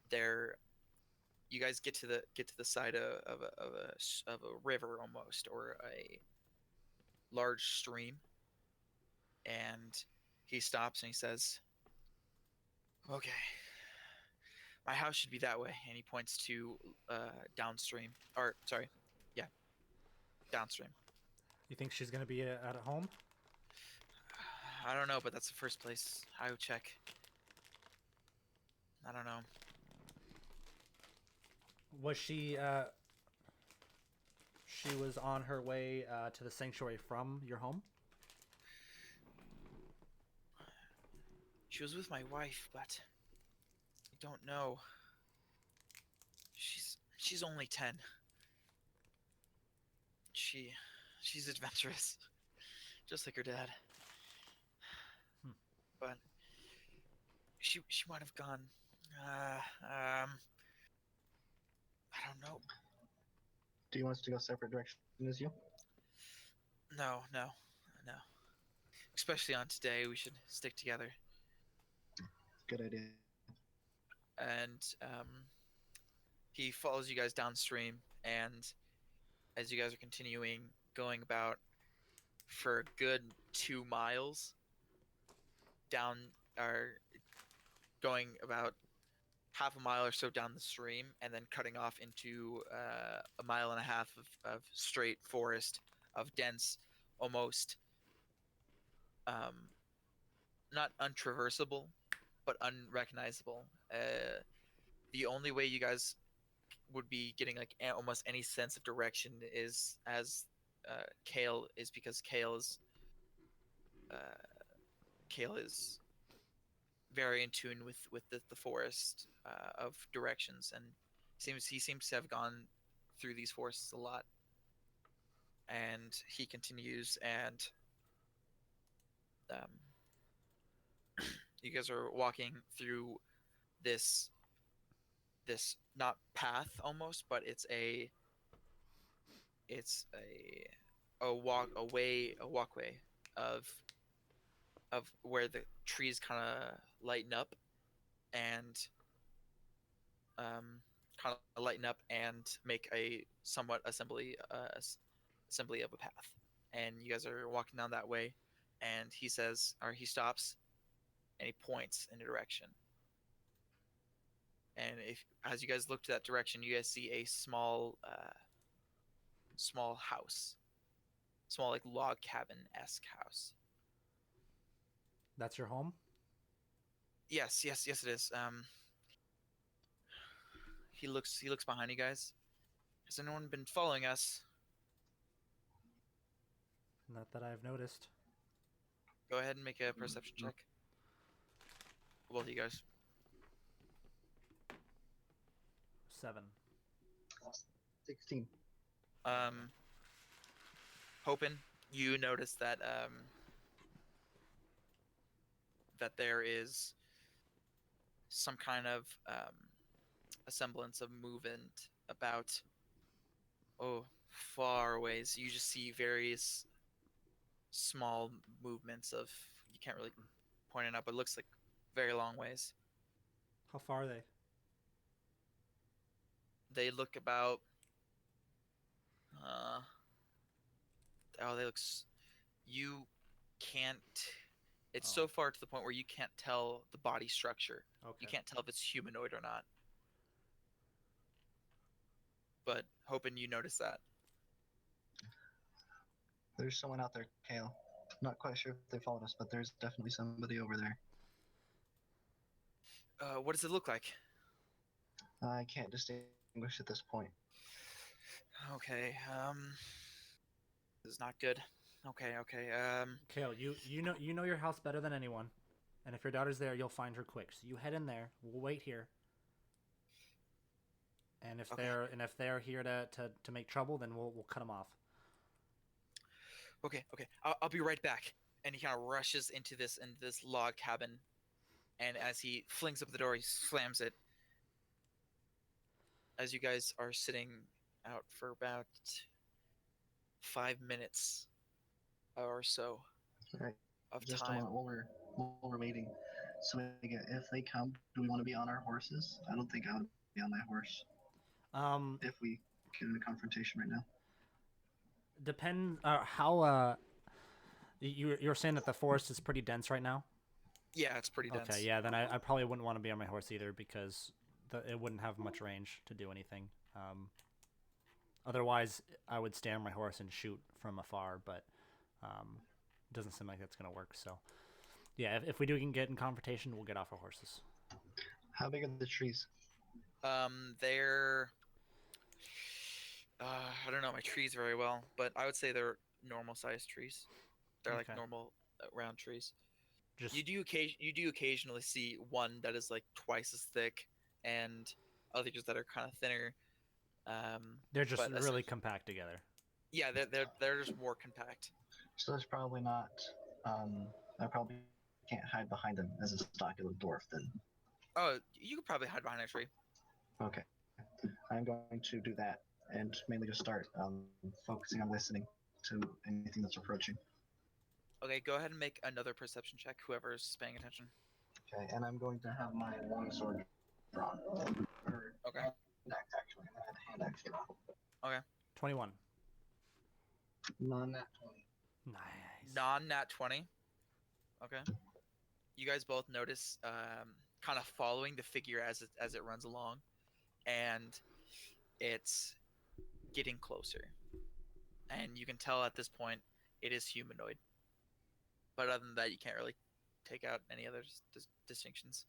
there you guys get to the side of a river almost, or a large stream, and he stops and he says, "Okay, my house should be that way." And he points to downstream, or sorry, yeah, downstream. You think she's gonna be at home? I don't know, but that's the first place I would check. I don't know. Was she? She was on her way to the sanctuary from your home. She was with my wife, but I don't know. She's only 10. She she's adventurous, just like her dad. Hmm. But she might have gone. Uh, um, I don't know. Do you want us to go separate directions as you? No, no, no. Especially on today, we should stick together. Good idea. And he follows you guys downstream, and as you guys are continuing going about for a good 2 miles down, or going about half a mile or so down the stream, and then cutting off into a mile and a half of straight forest of dense, almost not untraversable, but unrecognizable. The only way you guys would be getting like almost any sense of direction is as Kale is, because uh, Kale is very in tune with the forest of directions, and he seems to have gone through these forests a lot. And he continues, and um, you guys are walking through this not path almost, but it's a walkway of where the trees kind of lighten up and make a somewhat assembly of a path. And you guys are walking down that way, and he stops, and he points in a direction. And if as you guys look to that direction, you guys see a small house, small like log cabin esque house. That's your home? Yes, it is. He looks behind you guys. Has anyone been following us? Not that I've noticed. Go ahead and make a perception check. Both of you guys. 7. 16. Um, Hopin, you notice that there is some kind of a semblance of movement about far ways. You just see various small movements of you can't really point it out, but it looks like very long ways. How far are they? They look about uh they look you can't it's Oh. so far to the point where you can't tell the body structure. Okay. You can't tell if it's humanoid or not. But hoping you notice that. There's someone out there, Kale. Not quite sure if they followed us, but there's definitely somebody over there. What does it look like? I can't distinguish at this point. Okay, this is not good. Okay. Kale, you know your house better than anyone. And if your daughter's there, you'll find her quick. So you head in there. We'll wait here. And if Okay. they're here to make trouble, then we'll cut them off. Okay. I'll be right back. And he kind of rushes into this log cabin, and as he flings up the door, he slams it. As you guys are sitting out for about 5 minutes or so Right. of Just a time. moment while we're waiting. So if they come, do we want to be on our horses? I don't think I would be on my horse Um, if we get in a confrontation right now. depend how you're saying that the forest is pretty dense right now. Yeah, it's pretty dense. Okay, yeah, then I probably wouldn't want to be on my horse either because it wouldn't have much range to do anything. Otherwise, I would stay on my horse and shoot from afar, but it doesn't seem like that's going to work. So, yeah, if we do get in confrontation, we'll get off our horses. How big are the trees? They're I don't know my trees very well, but I would say they're normal sized trees. They're like Okay. normal round trees. Just You do occasionally see one that is like twice as thick, and others that are kind of thinner. they're just But really compact together. yeah, they're just more compact. So there's probably not. I probably can't hide behind them as a stocky little dwarf then. Oh, you could probably hide behind a tree. Okay. I'm going to do that and mainly just start focusing on listening to anything that's approaching. Okay, go ahead and make another perception check. Whoever's paying attention. Okay, and I'm going to have my longsword drawn. Or Okay. hand axe, actually. I had a hand axe drawn. 21. Non-nat 20. Nice. Non-nat 20. Okay. You guys both notice, kind of following the figure as it runs along, and it's getting closer. And you can tell at this point it is humanoid. But other than that, you can't really take out any other distinctions.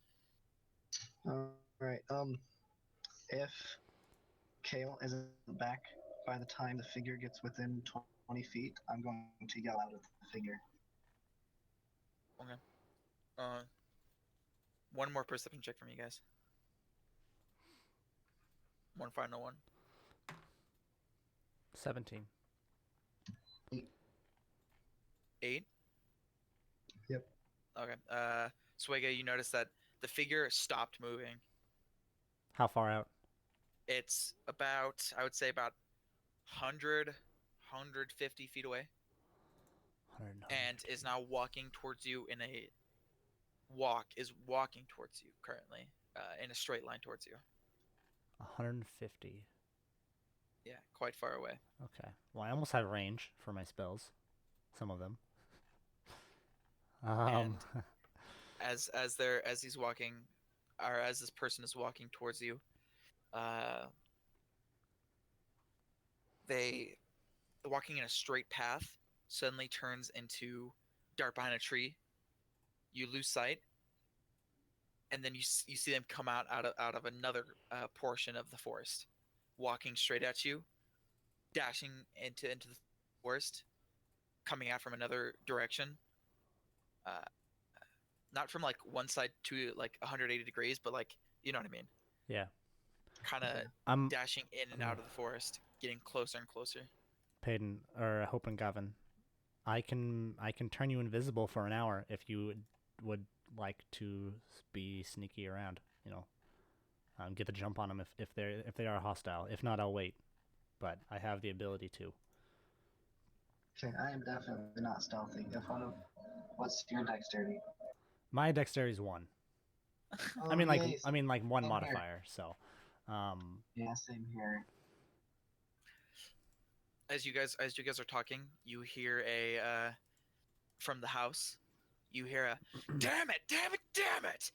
All right. If Kale isn't back by the time the figure gets within 20 feet, I'm going to yell out at the figure. Okay. Uh, One more perception check from you guys. One final one. 17. 8. Yep. Okay. Swega, you notice that the figure stopped moving. How far out? It's about, I would say, about 100, 150 feet away, 100, and is now walking towards you in a walking towards you currently, in a straight line towards you. 150. Yeah, quite far away. Okay. Well, I almost have range for my spells. Some of them. And as he's walking, or as this person is walking towards you, uh, they walking in a straight path suddenly turns into dart behind a tree. You lose sight, and then you see them come out of another portion of the forest, walking straight at you, dashing into the forest, coming out from another direction. Uh, Not from like one side to like 180 degrees, but like you know what I mean. Yeah. Kind of I'm dashing in and out of the forest, getting closer and closer. Peyton or Hope and Gavin. I can turn you invisible for an hour if you would like to be sneaky around. You know, get the jump on them if they are hostile. If not, I'll wait. But I have the ability to. Okay, I am definitely not stealthy. What's your dexterity? My dexterity is 1. Oh, I mean yay, like one same here. modifier. So, Yeah, same here. As you guys are talking, you hear a from the house. You hear a damn it, damn it, damn it.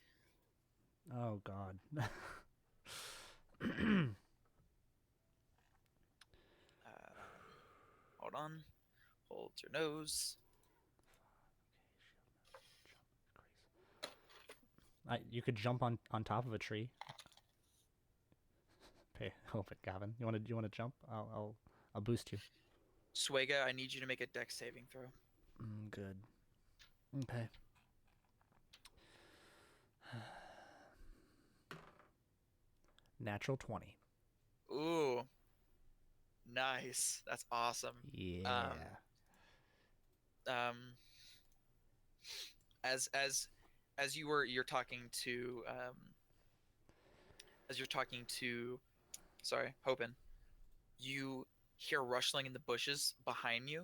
oh God. Hold on. Hold your nose. You could jump on top of a tree. Hey, Hope and Gavin, you want to jump? I'll boost you. Swega, I need you to make a dex saving throw. Good. Okay. Natural 20. Ooh, nice. That's awesome. Yeah. Um, as you're talking to as you're talking to sorry, Hopin, you hear rustling in the bushes behind you,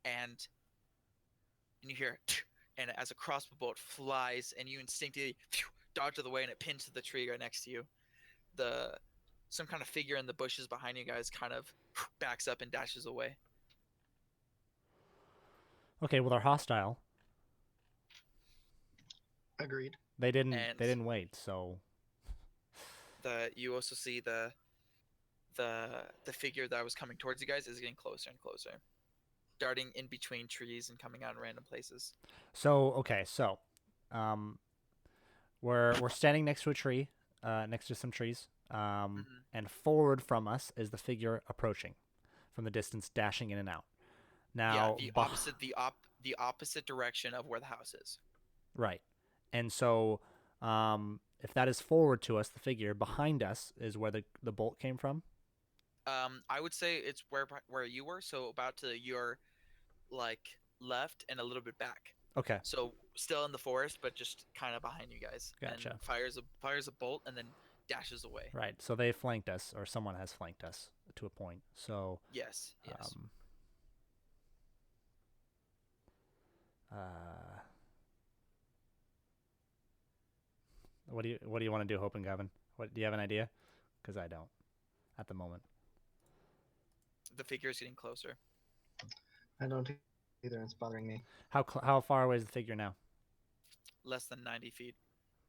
and you hear and as a crossbow bolt flies and you instinctively dodge out of the way and it pins to the tree right next to you. The Some kind of figure in the bushes behind you guys kind of backs up and dashes away. Okay, well they're hostile. Agreed. They didn't And they didn't wait, so you also see the figure that was coming towards you guys is getting closer and closer, darting in between trees and coming out in random places. okay, so um we're standing next to a tree, next to some trees. Hmm. And forward from us is the figure approaching from the distance, dashing in and out. Yeah, Now, the opposite direction of where the house is. right. And so, if that is forward to us, the figure behind us is where the bolt came from. I would say it's where you were, so about to your like left and a little bit back. Okay, So still in the forest, but just kind of behind you guys. And gotcha. fires a bolt and then dashes away. Right. So they flanked us, or someone has flanked us to a point. So, Yes, yes. um, uh, what do you want to do, Hope and Gavin? What do you have an idea? Because I don't at the moment. The figure is getting closer. I don't either. It's bothering me. How far away is the figure now? Less than 90 feet.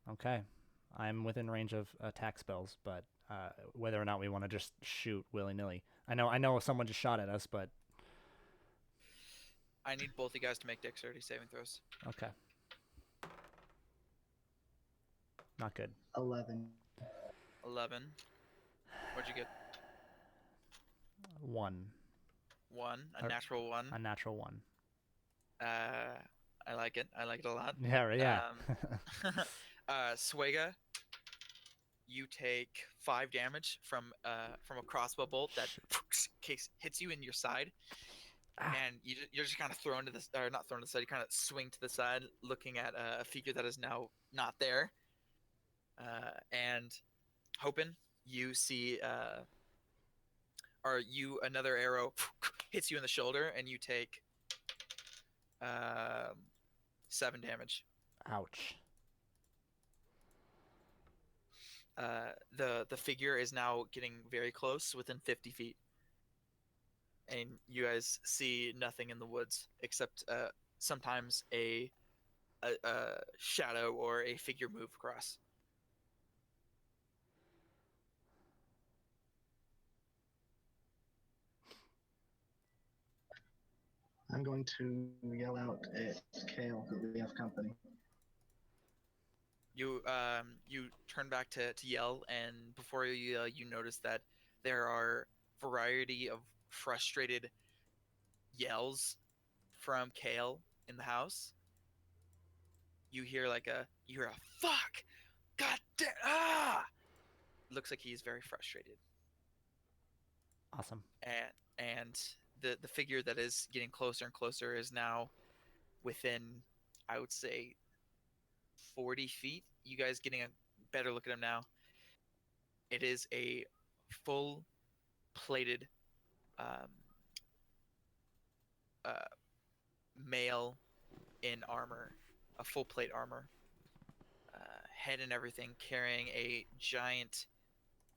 Okay, I'm within range of attack spells, but whether or not we want to just shoot willy nilly, I know someone just shot at us, but I need both you guys to make dexterity saving throws. okay, not good. 11. 11. What'd you get? 1, One. A Or- natural one. a natural 1. I like it. I like it a lot. Yeah, yeah. Um, Swega, you take 5 damage from a crossbow bolt that hits you in your side, Ah, and you're just kind of thrown to the or not thrown to the side. You kind of swing to the side, looking at a figure that is now not there. And hoping you see or you another arrow hits you in the shoulder, and you take 7 damage. ouch. The figure is now getting very close, within 50 feet, and you guys see nothing in the woods except sometimes a shadow or a figure move across. I'm going to yell out at Kale that we have company. You turn back to yell, and before you yell, you notice that there are variety of frustrated yells from Kale in the house. You hear a fuck, god damn, ah! Looks like he's very frustrated, Awesome. and the figure that is getting closer and closer is now within, I would say, 40 feet. You guys getting a better look at him now. It is a full plated um, uh, male in armor, a full plate armor, head and everything, carrying a giant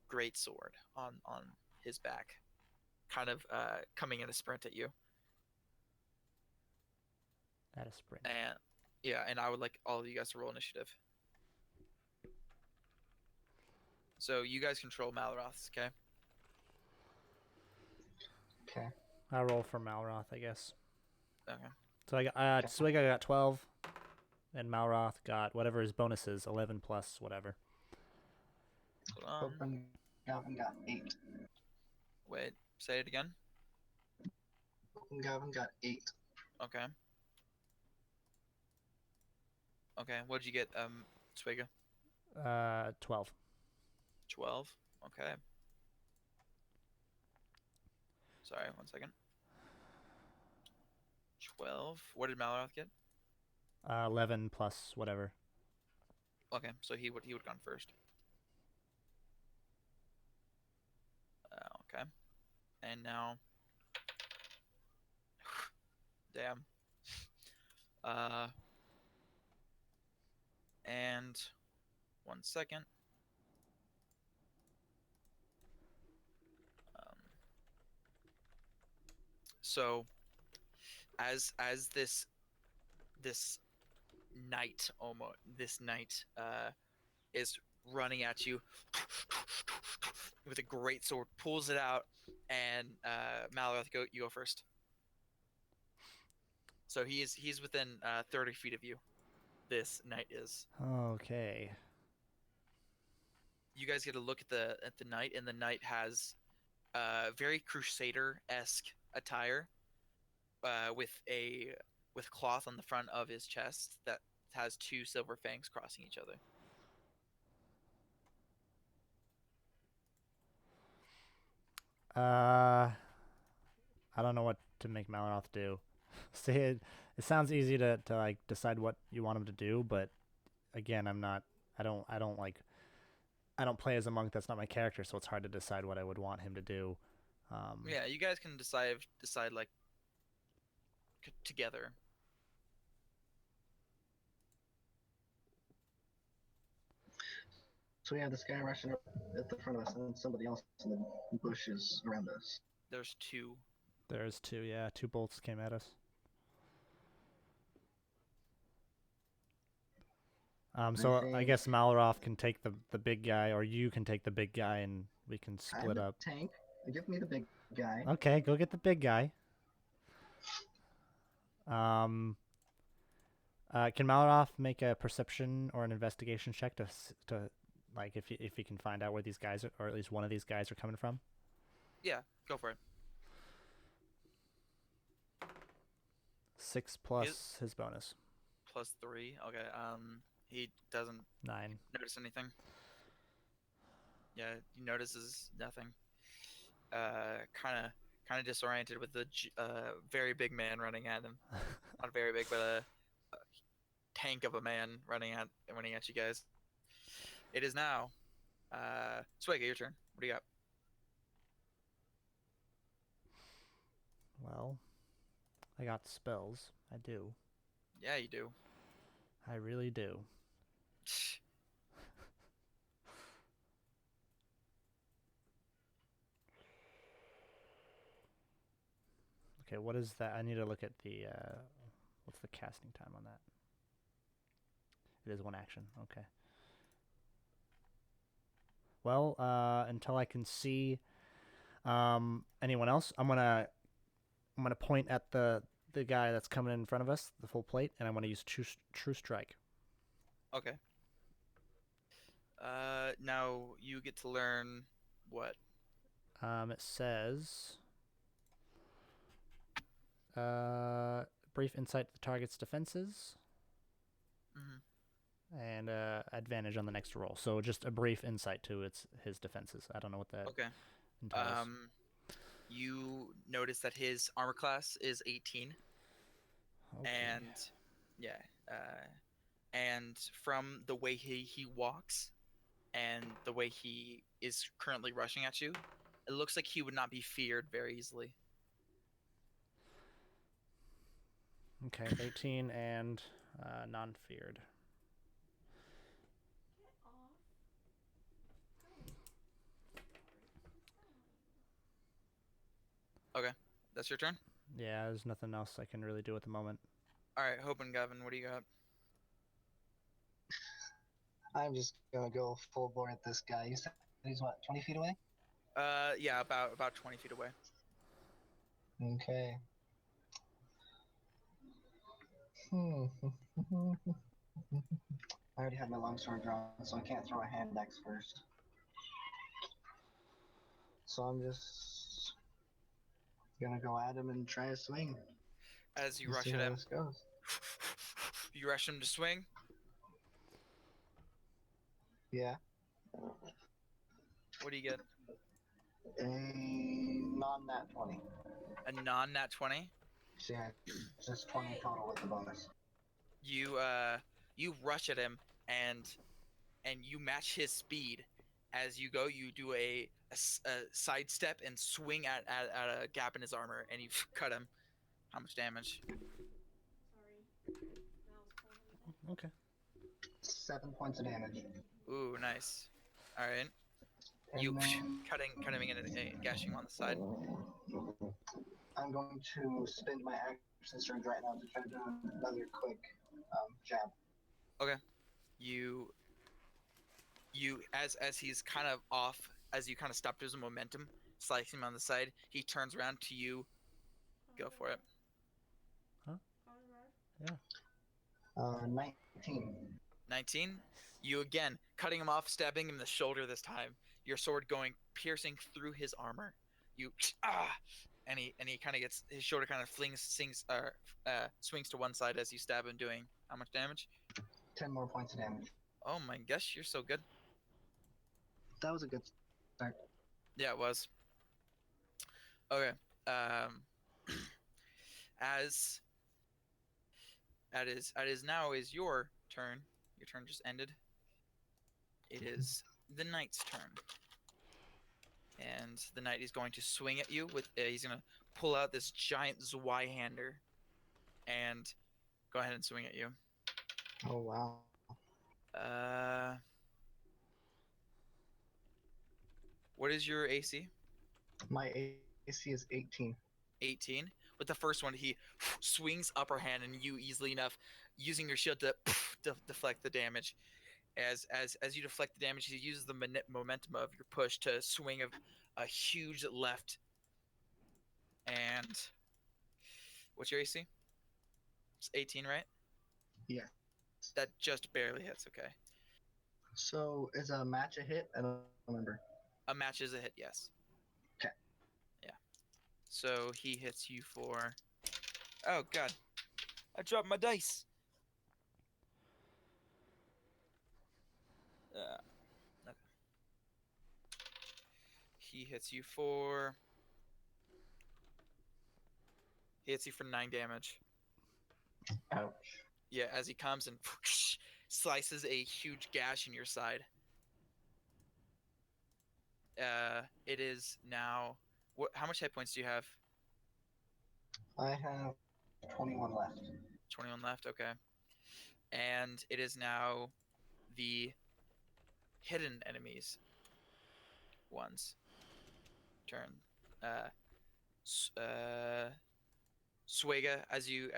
great sword on his back, kind of coming in a sprint at you. At a sprint. And yeah, and I would like all of you guys to roll initiative. So you guys control Malroths, okay? Okay. I roll for Malroth, I guess. Okay. So I got Swigga got 12, and Malroth got whatever his bonus is, 11 plus whatever. Open Gavin got 8. Wait, say it again. Open Gavin got 8. Okay. Okay, what did you get, Swigga? 12. 12. Okay. Sorry, 1 second. 12. What did Malroth get? 11 plus whatever. Okay, so he would have gone first. Okay. And now, damn. And 1 second. Um, so as this knight is running at you with a great sword, pulls it out, and Malroth, you go first. So he's within 30 feet of you. This knight is. Okay. You guys get a look at the knight, and the knight has very crusader-esque attire, with cloth on the front of his chest that has 2 silver fangs crossing each other. I don't know what to make Malroth do. See, it sounds easy to like decide what you want him to do, but again, I don't play as a monk. That's not my character, so it's hard to decide what I would want him to do. Yeah, you guys can decide like together. So we have this guy rushing up at the front of us, and then somebody else in the bushes around us. There's 2. There's 2, yeah, 2 bolts came at us. So I guess Malroth can take the big guy, or you can take the big guy, and we can split I'm up. the tank. Give me the big guy. Okay, go get the big guy. Can Malroth make a perception or an investigation check to like if he can find out where these guys are, or at least one of these guys are coming from? Yeah, go for it. 6 plus his bonus. +3. Okay. He doesn't 9. notice anything. Yeah, he notices nothing. Kind of disoriented with the very big man running at him. Not very big, but a tank of a man running at you guys. It is now. Swig, your turn. What do you got? Well, I got spells. I do. Yeah, you do. I really do. Okay, what is that? I need to look at the what's the casting time on that? It is 1 action. Okay. Well, until I can see anyone else, I'm gonna point at the guy that's coming in front of us, the full plate, and I'm gonna use true strike. Okay. Now you get to learn what? It says brief insight to the target's defenses and advantage on the next roll. So just a brief insight to his defenses. I don't know what that Okay. entails. You notice that his armor class is 18, Okay. and yeah, and from the way he walks and the way he is currently rushing at you, it looks like he would not be feared very easily. Okay, 18 and non-feared. Okay, that's your turn. Yeah, there's nothing else I can really do at the moment. All right, Hope and Gavin, what do you got? I'm just gonna go full bore at this guy. You said he's what, 20 feet away? Yeah, about 20 feet away. Okay. I already have my longsword drawn, so I can't throw a hand axe first. So I'm just gonna go at him and try a swing. As you Let's rush see at how him, this goes. you rush him to swing. Yeah. What do you get? A non-nat 20. A non-nat 20. So yeah, just 20 total with the bonus. You rush at him and you match his speed. As you go, you do a sidestep and swing at a gap in his armor, and you cut him. How much damage? Okay. 7 points of damage. Ooh, nice. All right. And You then cutting and gashing him on the side. I'm going to spin my action surge right now to try to do another quick jab. Okay. You as he's kind of off, as you kind of stop his momentum, slicing him on the side, he turns around to you. Go for it. Huh? Yeah. 19. 19. You again cutting him off, stabbing him in the shoulder this time. Your sword going piercing through his armor. You and he kind of gets his shoulder kind of swings to one side as you stab him, doing how much damage? 10 more points of damage. Oh my gosh, you're so good. That was a good start. Yeah, it was. Okay. Um, as now is your turn. Your turn just ended. It is the knight's turn, and the knight is going to swing at you with. He's gonna pull out this giant Zweihander, and go ahead and swing at you. Oh wow. What is your AC? My AC is 18. 18. With the first one, he swings upper hand, and you easily enough, using your shield to deflect the damage. As you deflect the damage, he uses the momentum of your push to swing a huge left. And what's your AC? It's 18, right? Yeah. That just barely hits. Okay. So is a match a hit? I don't remember. A match is a hit. Yes. Okay. Yeah. So he hits you for. Oh God! I dropped my dice. Okay. He hits you for. He hits you for 9 damage. Ouch. Yeah, as he comes and slices a huge gash in your side. It is now. What? How much hit points do you have? I have 21 left. 21 left. Okay. And it is now the hidden enemies one's turn. Uh, Suega, as you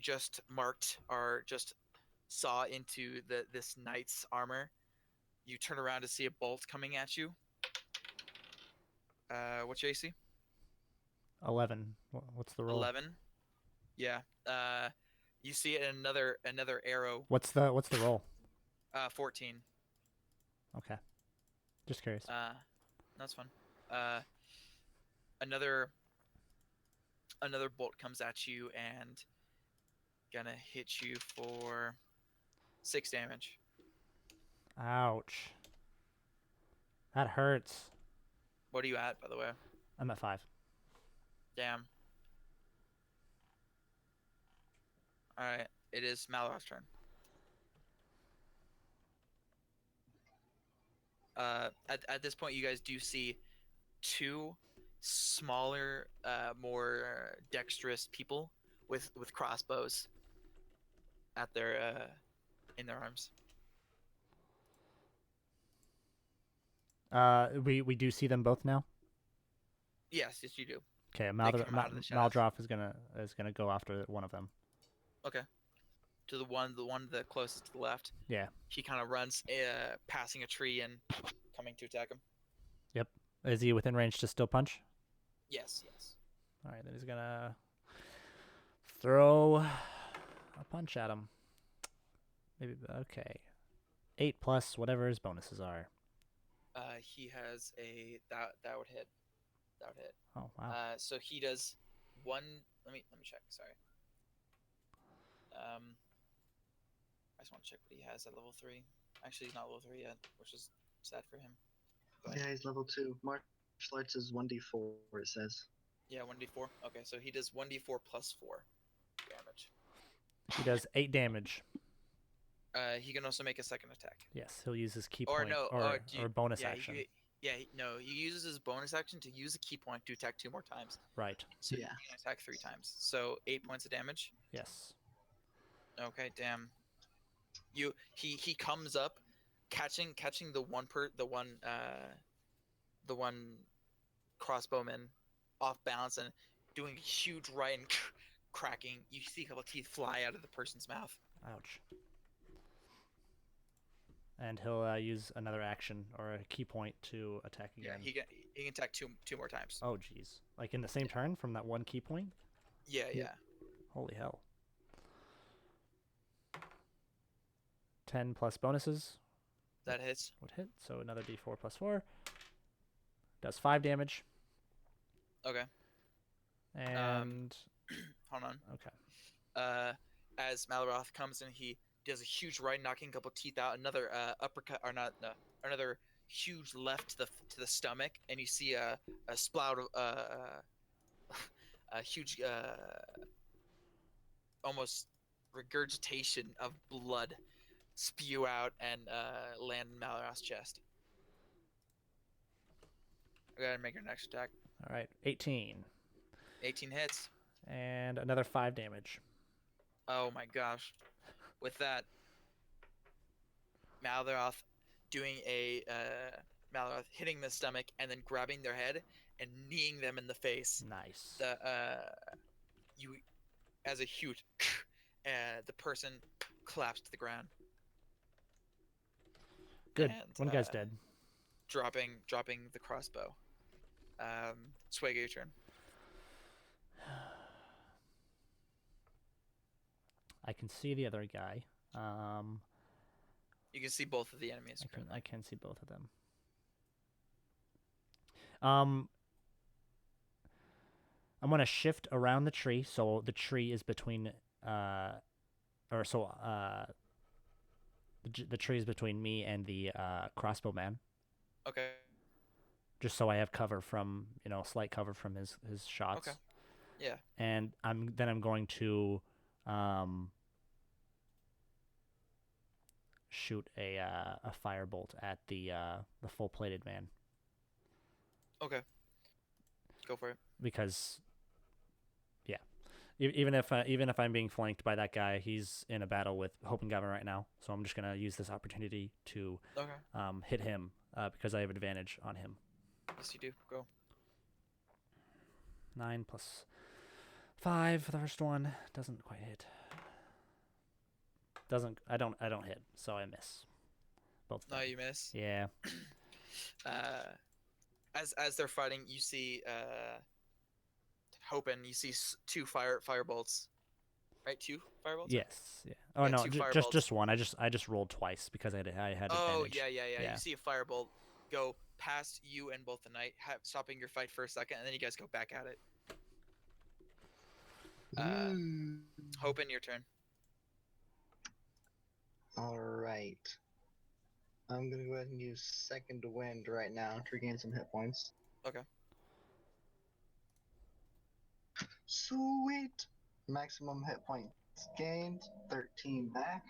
just marked, are just saw into this knight's armor. You turn around to see a bolt coming at you. What's your AC? 11. What's the roll? 11. Yeah. You see it in another arrow. What's the roll? 14. Okay. Just curious. That's fun. Uh, another bolt comes at you and gonna hit you for 6 damage. Ouch. That hurts. What are you at, by the way? I'm at 5. Damn. All right. It is Malroth's turn. At this point, you guys do see two smaller, more dexterous people with crossbows at their in their arms. We do see them both now. Yes, you do. Okay, come out of the shadows. Maldroth is gonna go after one of them. Okay. To the one closest to the left. Yeah. He kind of runs, passing a tree and coming to attack him. Yep. Is he within range to still punch? Yes. All right, then he's gonna throw a punch at him. Maybe okay. 8 plus whatever his bonuses are. He has a that would hit. That would hit. Oh wow. So he does one. Let me check. Sorry. I just want to check what he has at level 3. Actually, he's not level 3 yet, which is sad for him. But Yeah, he's level 2. Martial arts is 1d4, it says. yeah, 1d4. Okay, so he does 1d4 plus 4 damage. He does 8 damage. He can also make a second attack. Yes, he'll use his key Or point no, or bonus action. No, he uses his bonus action to use a key point to attack 2 more times. Right. So Yeah. he can attack 3 times. So 8 points of damage. Yes. Okay, damn. He comes up, catching the one crossbowman off balance and doing a huge right and cracking. You see a couple teeth fly out of the person's mouth. Ouch. And he'll use another action or a key point to attack again. Yeah, he can attack two more times. Oh jeez. Like in the same turn from that one key point? Yeah. Holy hell. 10 plus bonuses That hits. would hit, so another d4 plus 4. Does 5 damage. Okay. And Hold on. okay. As Malroth comes in, he does a huge right, knocking a couple teeth out. Another uppercut, or not? No, another huge left to the stomach, and you see a splout of a huge almost regurgitation of blood spew out and land in Malroth's chest. Go ahead and make your next attack. All right. 18. 18 hits. And another 5 damage. Oh my gosh. With that, Malroth doing a Malroth hitting the stomach and then grabbing their head and kneeing them in the face. Nice. You as a huge the person collapsed to the ground. Good. And, One guy's dead. Dropping the crossbow. Swag, your turn. I can see the other guy. You can see both of the enemies. I can see both of them. I'm gonna shift around the tree, so the tree is between the trees between me and the crossbowman, Okay. just so I have cover from slight cover from his shots. Okay. Yeah. And I'm going to um, shoot a firebolt at the full plated man Okay. Go for it. because yeah, even if I'm being flanked by that guy, he's in a battle with Hope and Gavin right now. So I'm just gonna use this opportunity to Okay. hit him because I have advantage on him. Yes, you do. Go. 9 plus 5 for the first one doesn't quite hit. I don't hit, so I miss both. No, you miss. Yeah. As they're fighting, you see Hope and you see two firebolts. Right, two firebolts. Yes. Yeah. Oh Yeah, no, two just firebolts. one. I just rolled twice because I had Oh advantage. yeah. Yeah. You see a firebolt go past you and both the knight, stopping your fight for a second, and then you guys go back at it. Hope in your turn. All right. I'm gonna go ahead and use Second Wind right now to regain some hit points. Okay. Sweet. Maximum hit points gained. 13 back.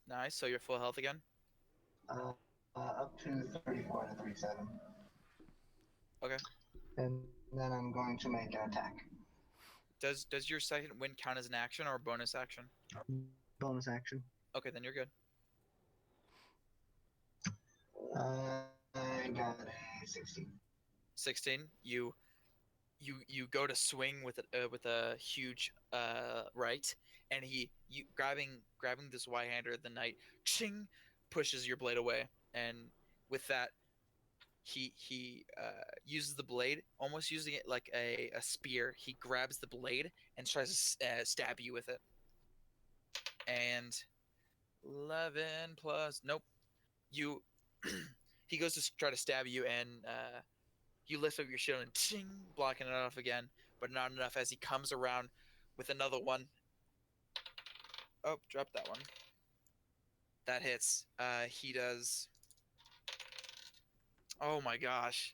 Nice. So you're full health again. Up to 34 to 37. Okay. And then I'm going to make an attack. Does your second wind count as an action or a bonus action? Bonus action. Okay, then you're good. I got a 16. 16. You go to swing with a huge right, and you grabbing this Y-hander, the knight, ching, pushes your blade away, and with that, he uses the blade, almost using it like a spear. He grabs the blade and tries to stab you with it. And 11 plus, nope. You he goes to try to stab you, and you lift up your shield and ching, blocking it off again, but not enough as he comes around with another one. Oh, drop that one. That hits. He does. Oh my gosh.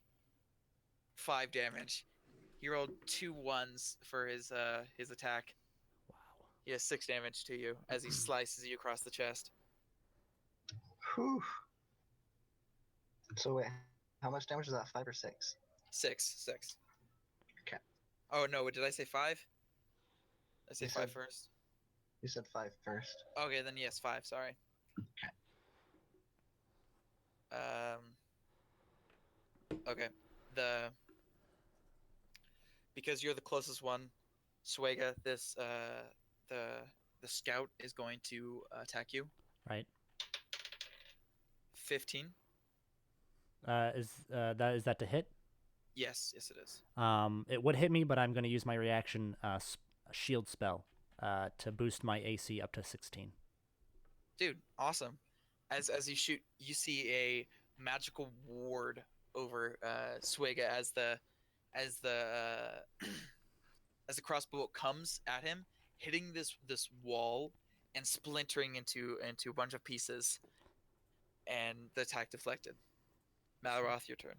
5 damage. He rolled 2 1s for his attack. Wow. He has 6 damage to you as he slices you across the chest. Whew. So wait, how much damage is that? 5 or 6? 6. Okay. Oh no, did I say 5? Did I say You 5 said- first? You said 5 first. Okay, then yes, 5. Sorry. Okay. Because you're the closest one, Suega, the scout is going to attack you. Right. 15. Is that to hit? Yes, it is. It would hit me, but I'm going to use my reaction shield spell to boost my AC up to 16. Dude, awesome. As you shoot, you see a magical ward over Suega as the as the crossbow comes at him, hitting this wall and splintering into a bunch of pieces, and the attack deflected. Malroth, your turn.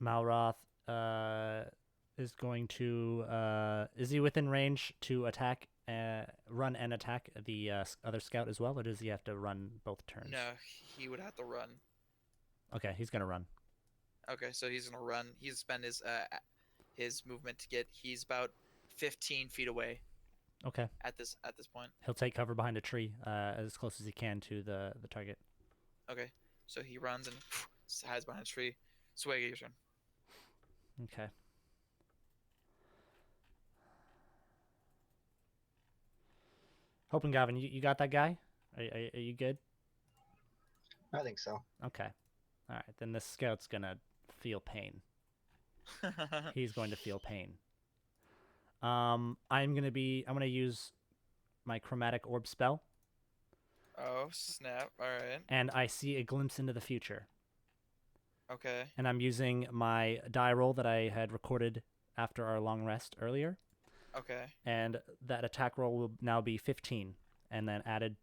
Malroth is going to is he within range to attack run and attack the other scout as well, or does he have to run both turns? No, he would have to run. Okay, he's gonna run. Okay, so he's gonna run. He's spent his movement to get. He's about 15 feet away Okay. at this point. He'll take cover behind a tree as close as he can to the target. Okay, so he runs and hides behind a tree. Swag, your turn. Okay. Hope and Gavin, you got that guy? Are you good? I think so. Okay. All right, then this scout's gonna feel pain. He's going to feel pain. I'm gonna use my chromatic orb spell, Oh snap! All right. and I see a glimpse into the future. Okay. And I'm using my die roll that I had recorded after our long rest earlier. Okay. and that attack roll will now be 15, and then added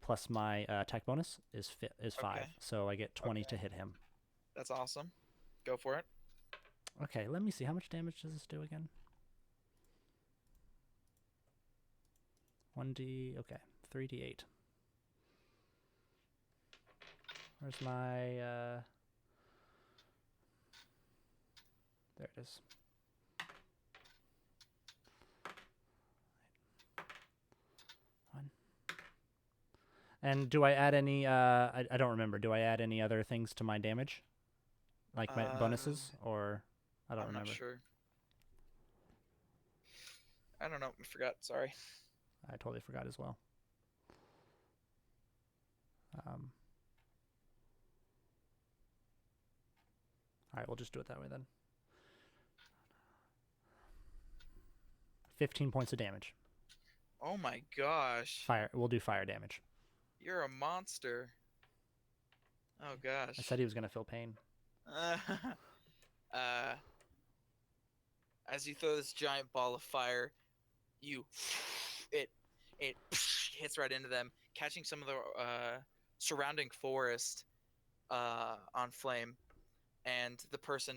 plus my attack bonus is 5. Okay. So I get 20 to Okay. hit him. That's awesome. Go for it. Okay, let me see. How much damage does this do again? 1d. Okay, 3d8. Where's my? There it is. One. And do I add any? I don't remember. Do I add any other things to my damage, like my Uh, bonuses, or I don't I'm not remember. sure. I don't know. I forgot. Sorry. I totally forgot as well. Um, all right, we'll just do it that way then. 15 points of damage. Oh my gosh. Fire. We'll do fire damage. You're a monster. Oh I gosh. said he was gonna feel pain. uh, as you throw this giant ball of fire, you it it hits right into them, catching some of the surrounding forest on flame, and the person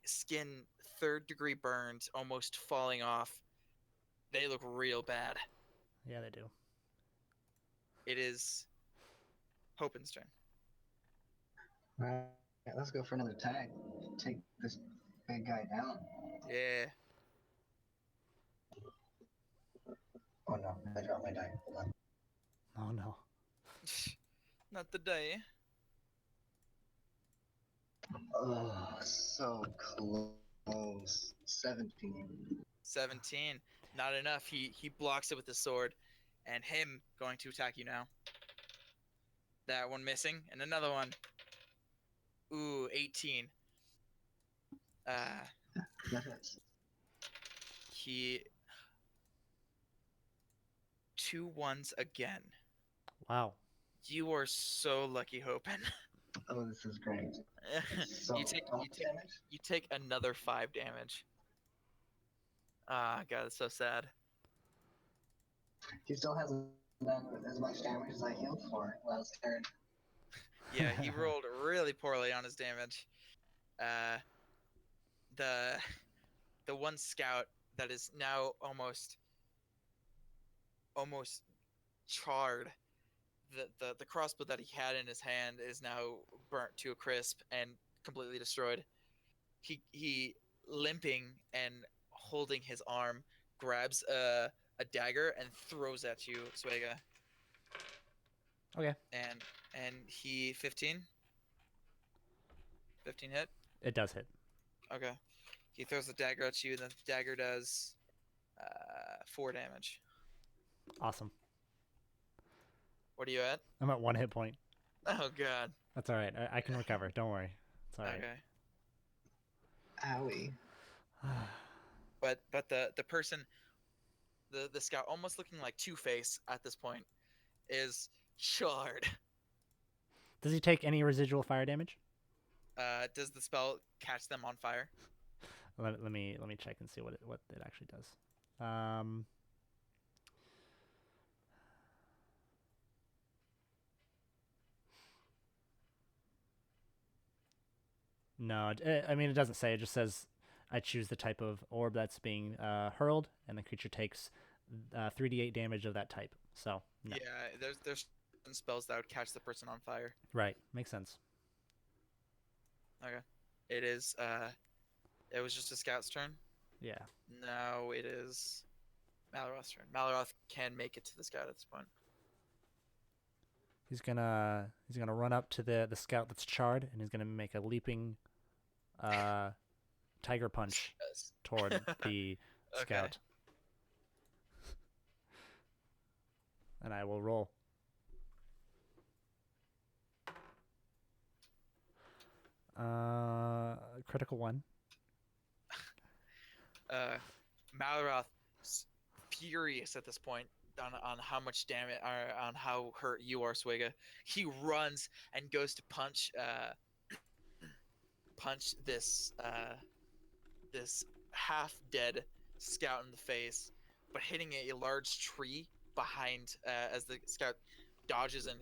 skin third-degree burns, almost falling off. They look real bad. Yeah, they do. It is Hopen's turn. Alright, let's go for another tag. Take this big guy down. Yeah. Oh no, I dropped my die. Hold on. Oh no. Not the day. Oh, so close. 17. 17. Not enough. He blocks it with his sword, and him going to attack you now. That one missing, and another one. Ooh, 18. Uh, That hits. he 2 1s again. Wow. You are so lucky, Hopen. Oh, this is great. So, you take how you much take damage? you take another 5 damage. Ah, God, it's so sad. He still hasn't done as much damage as I healed for last turn. Yeah, he rolled really poorly on his damage. Uh, the the one scout that is now almost charred. The crossbow that he had in his hand is now burnt to a crisp and completely destroyed. He limping and holding his arm grabs a dagger and throws at you, Suega. Okay. And he 15 hit. It does hit. Okay. He throws the dagger at you, and the dagger does 4 damage. Awesome. What are you at? I'm at 1 hit point. Oh God. That's all right. I can recover. Don't worry. It's all right. Okay. Owie. But the person, the scout, almost looking like Two-Face at this point, is charred. Does he take any residual fire damage? Does the spell catch them on fire? Let me check and see what it actually does. No, I mean it doesn't say. It just says I choose the type of orb that's being hurled, and the creature takes 3d8 damage of that type. So no. Yeah, there's certain spells that would catch the person on fire. Right, makes sense. Okay. It is it was just a scout's turn. Yeah. Now it is Malaroth's turn. Malaroth can make it to the scout at this point. He's gonna run up to the scout that's charred, and he's gonna make a leaping tiger punch Yes. toward the Okay. scout. And I will roll. Critical 1. Malaroth furious at this point on how much damage or on how hurt you are, Swega. He runs and goes to punch this this half dead scout in the face, but hitting a large tree behind as the scout dodges, and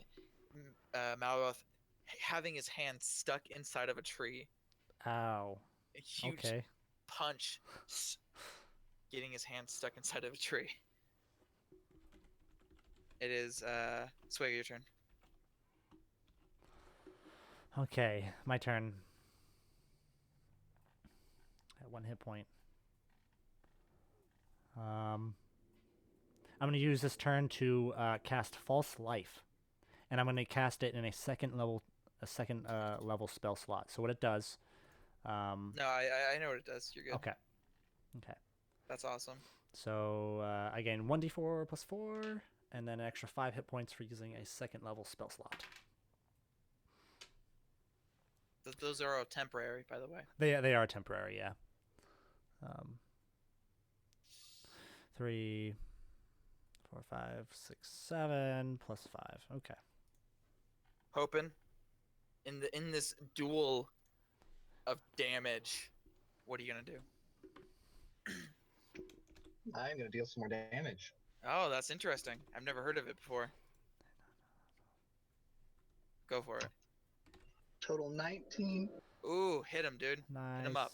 Malroth having his hand stuck inside of a tree. Ow. A huge Okay. punch, getting his hand stuck inside of a tree. It is Swagger, your turn. Okay, my turn. At 1 hit point. I'm going to use this turn to cast False Life, and I'm going to cast it in a second level spell slot. So what it does. No, I know what it does. You're good. Okay. Okay. That's awesome. So I gain 1d4 plus 4, and then an extra 5 hit points for using a second level spell slot. Those are all temporary, by the way. They are temporary, yeah. 3, 4, 5, 6, 7 plus 5. Okay. Hoping in this duel of damage, what are you gonna do? I'm gonna deal some more damage. Oh, that's interesting. I've never heard of it before. Go for it. Total 19. Ooh, hit him, dude. Nice. Hit him up.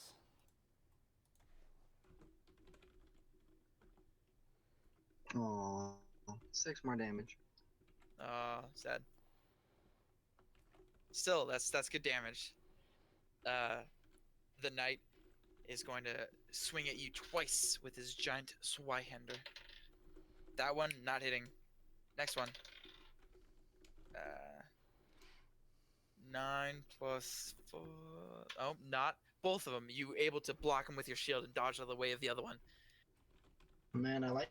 Aww. 6 more damage. Sad. Still, that's good damage. The knight is going to swing at you twice with his giant Swihender. That one not hitting. Next one. 9 plus 4. Oh, not both of them. You able to block them with your shield and dodge out of the way of the other one. Man, I like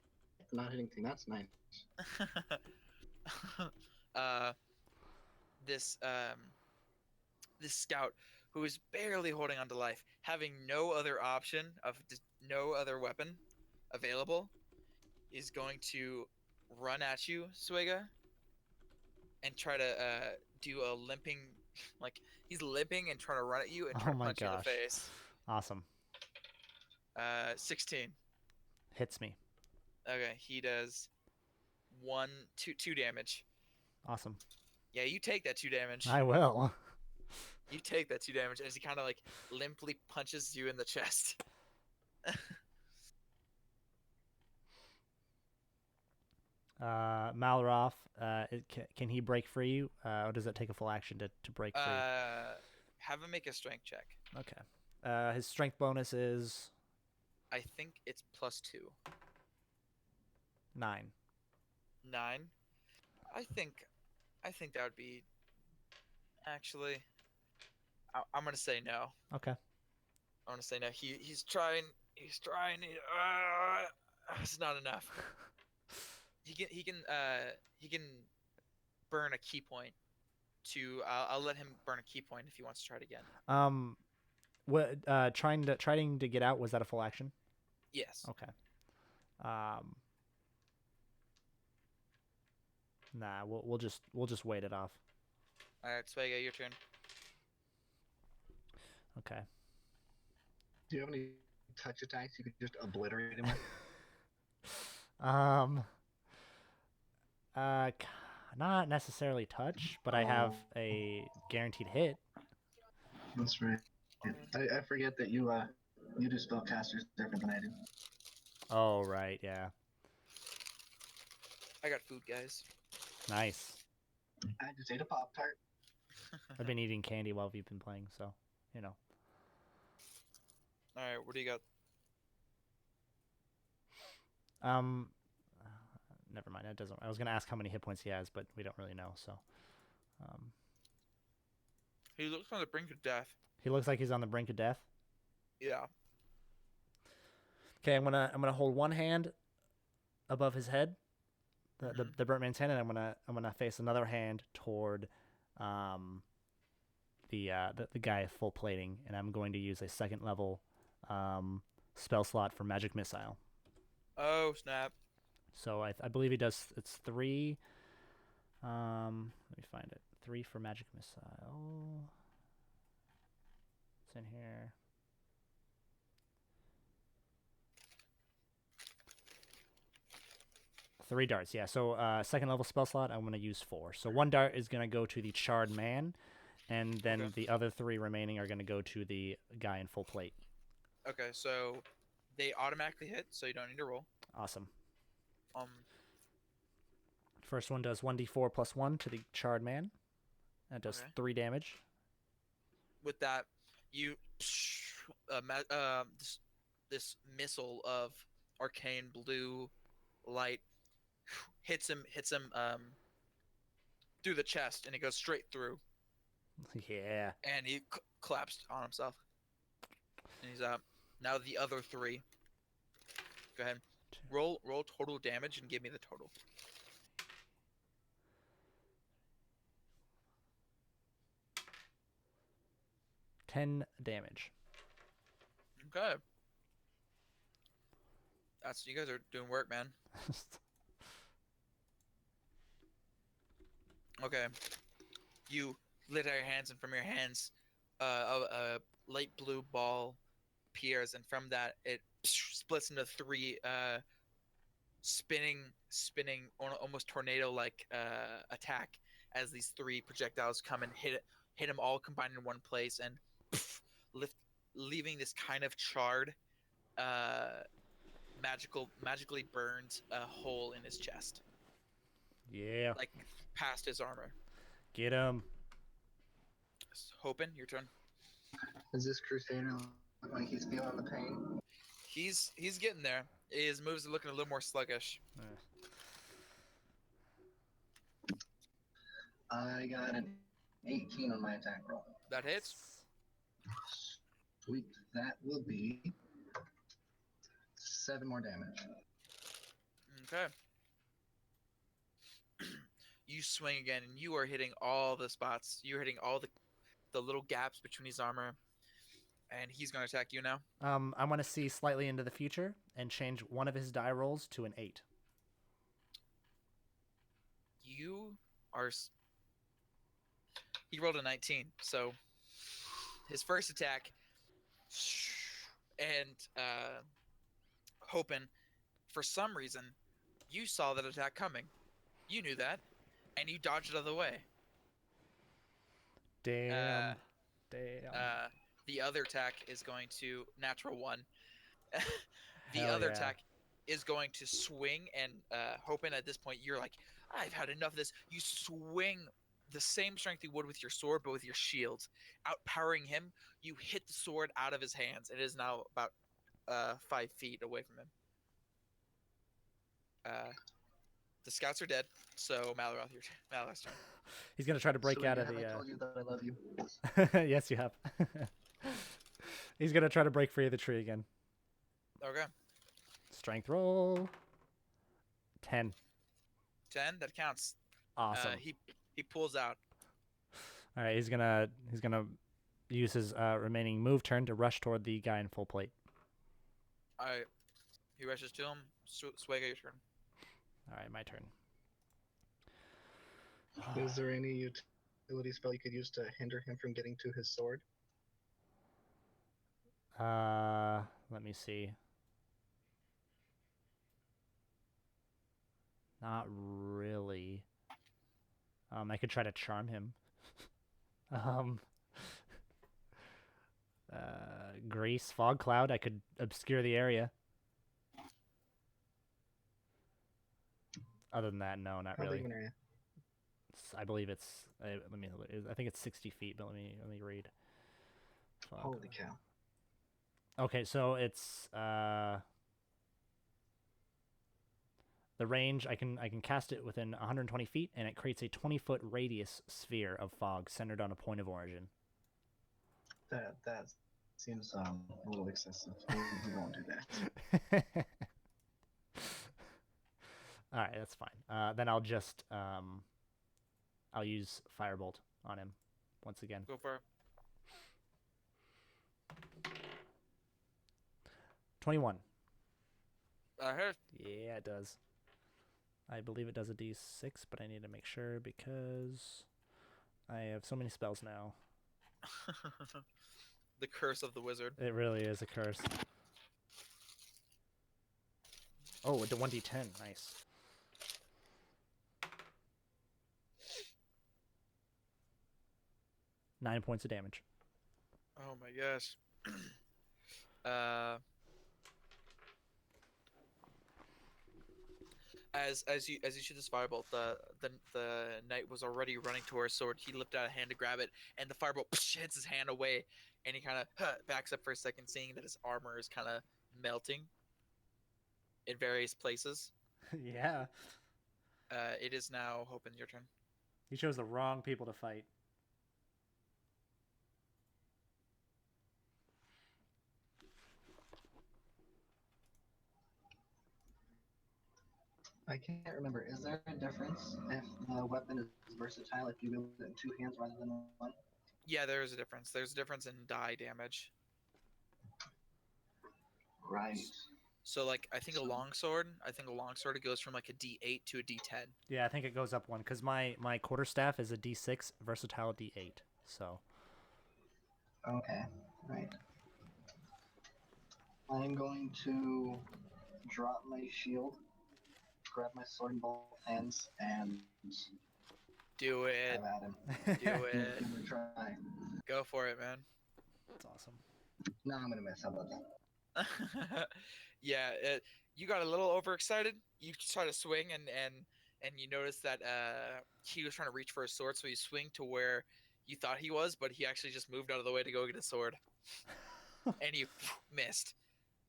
the not hitting thing. That's nice. This this scout, who is barely holding on to life, having no other option of no other weapon available, is going to run at you, Swega, and try to do a limping, like he's limping and trying to run at you and try to punch you in the face. Awesome. 16. Hits me. Okay, he does 2 damage. Awesome. Yeah, you take that 2 damage. I will. You take that 2 damage as he kind of like limply punches you in the chest. Malroth, can he break free, or does it take a full action to break free? Have him make a strength check. Okay. His strength bonus is I think it's +2. 9. 9. I think that would be. Actually, I'm gonna say no. Okay. I'm gonna say no. He's trying. He's trying. It's not enough. He can burn a key point. I'll let him burn a key point if he wants to try it again. What trying to get out, was that a full action? Yes. Okay. Nah, we'll just wait it off. All right, Swega, your turn. Okay. Do you have any touch attacks you could just obliterate him with? Not necessarily touch, but I have a guaranteed hit. That's right. I forget that you do spellcasters different than I do. Oh right, yeah. I got food, guys. Nice. I just ate a Pop-Tart. I've been eating candy while we've been playing, so you know. All right, what do you got? Never mind. That doesn't. I was gonna ask how many hit points he has, but we don't really know. So, He looks on the brink of death. he looks like he's on the brink of death. Yeah. Okay, I'm gonna hold one hand above his head, the burnt man's hand, and I'm gonna face another hand toward the guy full plating, and I'm going to use a second level spell slot for magic missile. Oh snap! So I believe he does. It's 3. Let me find it. 3 for magic missile. It's in here. 3 darts, yeah. So second level spell slot, I'm going to use 4. So 1 dart is going to go to the charred man, and then Okay. the other 3 remaining are going to go to the guy in full plate. Okay, so they automatically hit, so you don't need to roll. Awesome. Um, First one does 1d4 plus 1 to the charred man. That does Okay. 3 damage. with that, you this missile of arcane blue light hits him through the chest, and it goes straight through, Yeah. and he collapsed on himself, and he's up. Now the other 3. Go ahead. Roll total damage and give me the total. 10 damage. Okay. You guys are doing work, man. Okay. You lit out your hands, and from your hands, a light blue ball appears, and from that, it splits into 3 spinning, almost tornado-like attack as these 3 projectiles come and hit them all combined in one place, and lift, leaving this kind of charred, uh, magically burned hole in his chest, Yeah. like past his armor. Get him. Hopin, your turn. Is this Crusader look like he's feeling the pain? He's getting there. His moves are looking a little more sluggish. I got an 18 on my attack roll. That hits. Sweet. That will be 7 more damage. Okay. You swing again, and you are hitting all the spots. You're hitting all the little gaps between his armor, and he's going to attack you now. I want to see slightly into the future and change one of his die rolls to an 8. You are. He rolled a 19, so his first attack, and Hopin, for some reason, you saw that attack coming. You knew that, and you dodged it out of the way. Damn. The other attack is going to natural 1. The Hell other yeah. attack is going to swing, and Hopin, at this point, you're like, I've had enough of this. You swing the same strength you would with your sword, but with your shield, outpowering him. You hit the sword out of his hands. It is now about 5 feet away from him. The scouts are dead, so Malroth's turn. He's going to try to break Sweet, out of have the... I told you that I love you? Yes, you have. He's going to try to break free of the tree again. Okay. Strength roll. 10. 10, that counts. Awesome. He pulls out. All right, he's gonna use his remaining move turn to rush toward the guy in full plate. All right. He rushes to him. Swag, your turn. All right, my turn. Is there any utility spell you could use to hinder him from getting to his sword? Let me see. Not really. I could try to charm him. Grease, fog cloud. I could obscure the area. Other than that, no, not How really. big of an area? I believe it's. Let me. I think it's 60 feet, but let me read. Fog Holy cloud. cow. Okay, so it's the range. I can cast it within 120 feet, and it creates a 20-foot radius sphere of fog centered on a point of origin. That seems a little excessive. We won't do that. All right, that's fine. Then I'll just I'll use Firebolt on him once again. Go for it. 21. Hurt. Yeah, it does. I believe it does a d6, but I need to make sure because I have so many spells now. The curse of the wizard. It really is a curse. Oh, it's a 1d10. Nice. 9 points of damage. Oh my gosh. uh, as you shoot this firebolt, the knight was already running towards his sword. He lifted out a hand to grab it, and the firebolt hits his hand away, and he kind of backs up for a second, seeing that his armor is kind of melting in various places. Yeah. It is now Hope, your turn. He chose the wrong people to fight. I can't remember. Is there a difference if the weapon is versatile if you wield it in two hands rather than one? Yeah, there is a difference. There's a difference in die damage. Right. So like I think a longsword, it goes from like a D8 to a D10. Yeah, I think it goes up one because my quarterstaff is a D6, versatile D8. So. Okay. Right. I'm going to drop my shield, grab my sword in both hands, and Do it. have at him. Do it. Give it a try. Go for it, man. That's awesome. No, I'm gonna miss. How about that? Yeah, you got a little overexcited. You try to swing, and you notice that he was trying to reach for his sword, so you swing to where you thought he was, but he actually just moved out of the way to go get his sword, and you missed.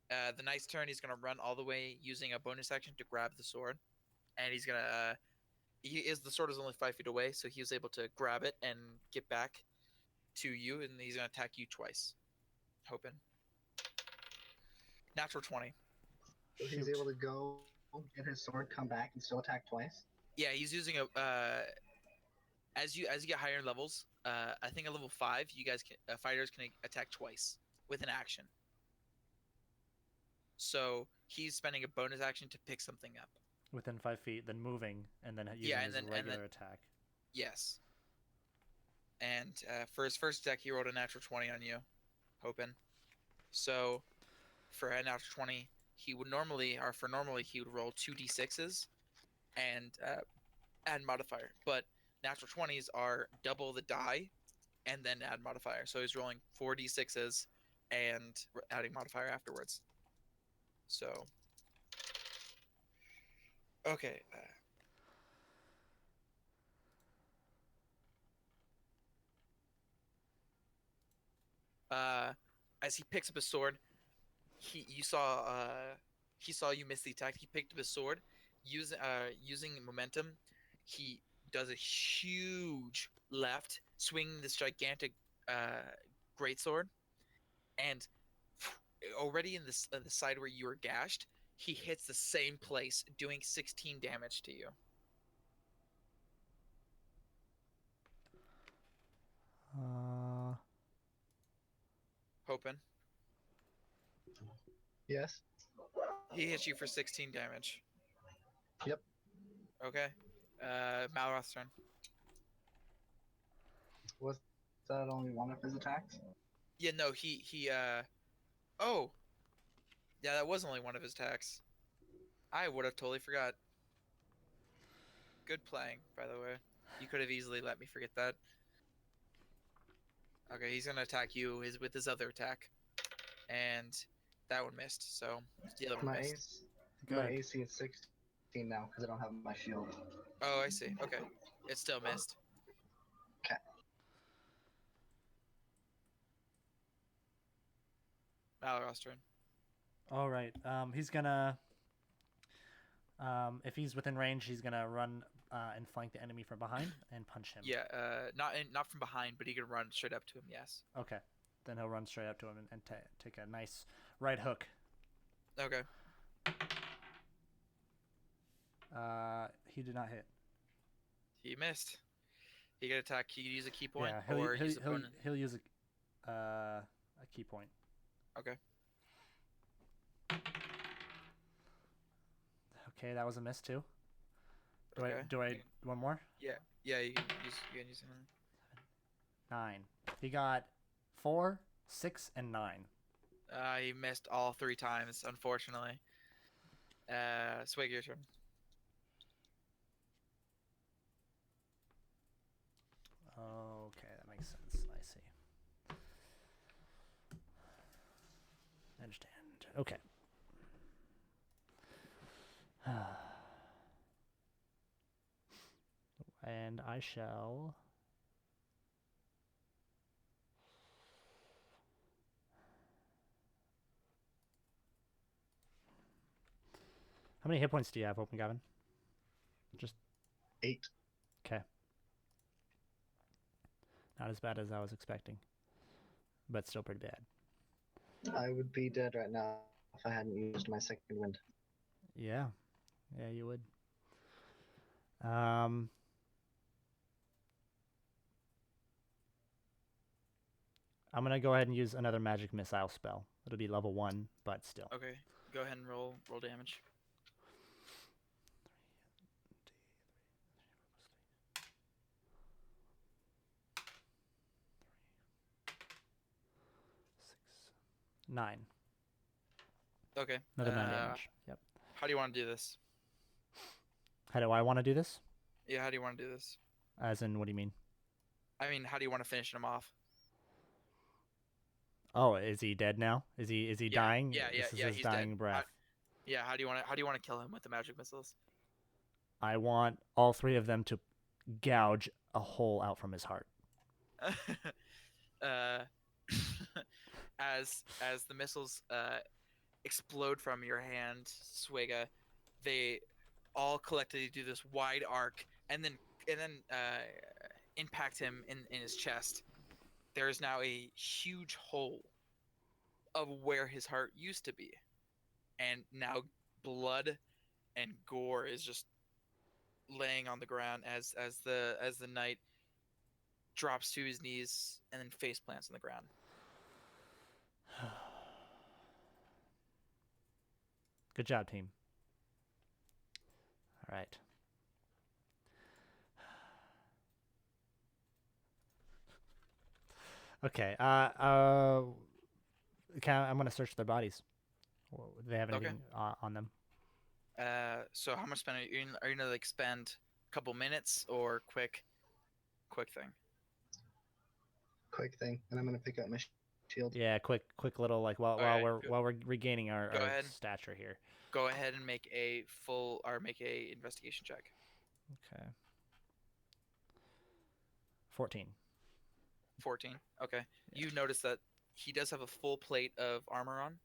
The knight's turn. He's gonna run all the way using a bonus action to grab the sword, and he's gonna. The sword is only 5 feet away, so he was able to grab it and get back to you, and he's gonna attack you twice. Hoping. Natural 20. So he's able to go get his sword, come back, and still attack twice. Yeah, he's using a as you get higher in levels. I think at level 5, you guys fighters can attack twice with an action. So he's spending a bonus action to pick something up. Within 5 feet, then moving, and then using his regular attack. Yes. And for his first attack, he rolled a natural 20 on you, Hopin. So for a natural 20, he would normally he would roll 2d6s and add modifier. But natural 20s are double the die and then add modifier. So he's rolling 4d6s and adding modifier afterwards. So okay. As he picks up his sword, he saw you miss the attack. He picked up his sword, using momentum. He does a huge left, swinging this gigantic greatsword, and already in the side where you were gashed, he hits the same place, doing 16 damage to you. Hoping. Yes. He hits you for 16 damage. Yep. Okay. Malroth's turn. Was that only one of his attacks? Yeah, no, he oh. Yeah, that was only one of his attacks. I would have totally forgot. Good playing, by the way. You could have easily let me forget that. Okay, he's gonna attack you with his other attack. And that one missed, so the other one missed. My AC is 16 now because I don't have my shield. Oh, I see. Okay. It still missed. Okay. Malroth's turn. All right. He's gonna. If he's within range, he's gonna run and flank the enemy from behind and punch him. Yeah. Not from behind, but he can run straight up to him. Yes. Okay. Then he'll run straight up to him and take a nice right hook. Okay. He did not hit. He missed. He could attack. He could use a key point, Yeah, or use a bonus. he'll use a key point. Okay. Okay, that was a miss too. Do Okay. I one more? Yeah. Yeah. You can use something. 9. He got 4, 6, and 9. He missed all 3 times, unfortunately. Swig, your turn. Okay, that makes sense. I Ranged hand. Okay. And I shall. How many hit points do you have, Open Gavin? Just 8. okay. Not as bad as I was expecting, but still pretty bad. I would be dead right now if I hadn't used my second wind. Yeah, yeah, you would. I'm gonna go ahead and use another magic missile spell. It'll be level 1, but still. Okay, go ahead and roll damage. Six, 9. Okay. Another 9 damage. Yep. How do you want to do this? How do I want to do this? Yeah, how do you want to do this? As in, what do you mean? I mean, how do you want to finish him off? Oh, is he dead now? Is he Yeah, dying? yeah, This is yeah, his he's dying dead. breath. Yeah, how do you want to kill him with the magic missiles? I want all 3 of them to gouge a hole out from his heart. uh, as the missiles explode from your hand, Swega, they all collectively do this wide arc and then impact him in his chest. There is now a huge hole of where his heart used to be, and now blood and gore is just laying on the ground as the knight drops to his knees and then face plants on the ground. Good job, team. All right. Okay. I'm gonna search their bodies. Do they have anything on them? So how much spend are you gonna like spend a couple minutes or quick thing? Quick thing, and I'm gonna pick up my shield. Yeah, quick little like while Okay, we're regaining our ahead. stature here. Go ahead and make a investigation check. Okay. 14. 14. Okay. You notice that he does have a full plate of armor on.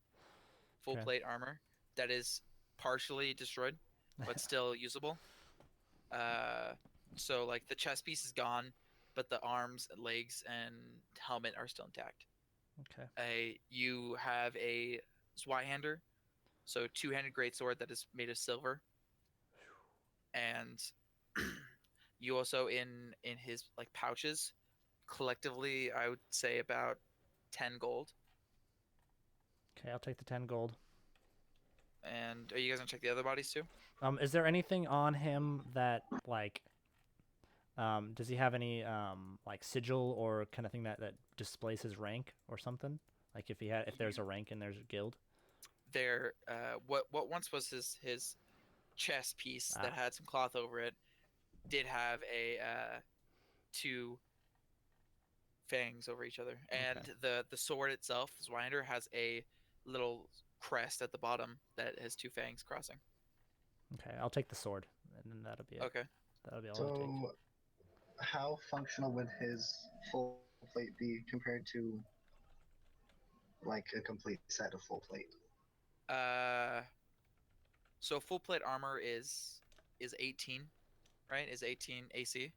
Full Okay. plate armor that is partially destroyed, but still usable. So like the chest piece is gone, but the arms, legs, and helmet are still intact. Okay. You have a Zweihander, so two-handed greatsword that is made of silver, and you also in his like pouches, collectively, I would say about 10 gold. Okay, I'll take the 10 gold. And are you guys gonna check the other bodies too? Is there anything on him that like does he have any like sigil or kind of thing that displays his rank or something? Like if there's a rank and there's a guild? There what once was his chest piece that had some cloth over it did have a two fangs over each other, and the sword itself, the Zwinder, has a little crest at the bottom that has two fangs crossing. Okay, I'll take the sword, and then that'll be it. Okay. That'll be all I'll take. So, how functional would his full plate be compared to like a complete set of full plate? So full plate armor is 18, right? Is 18 AC,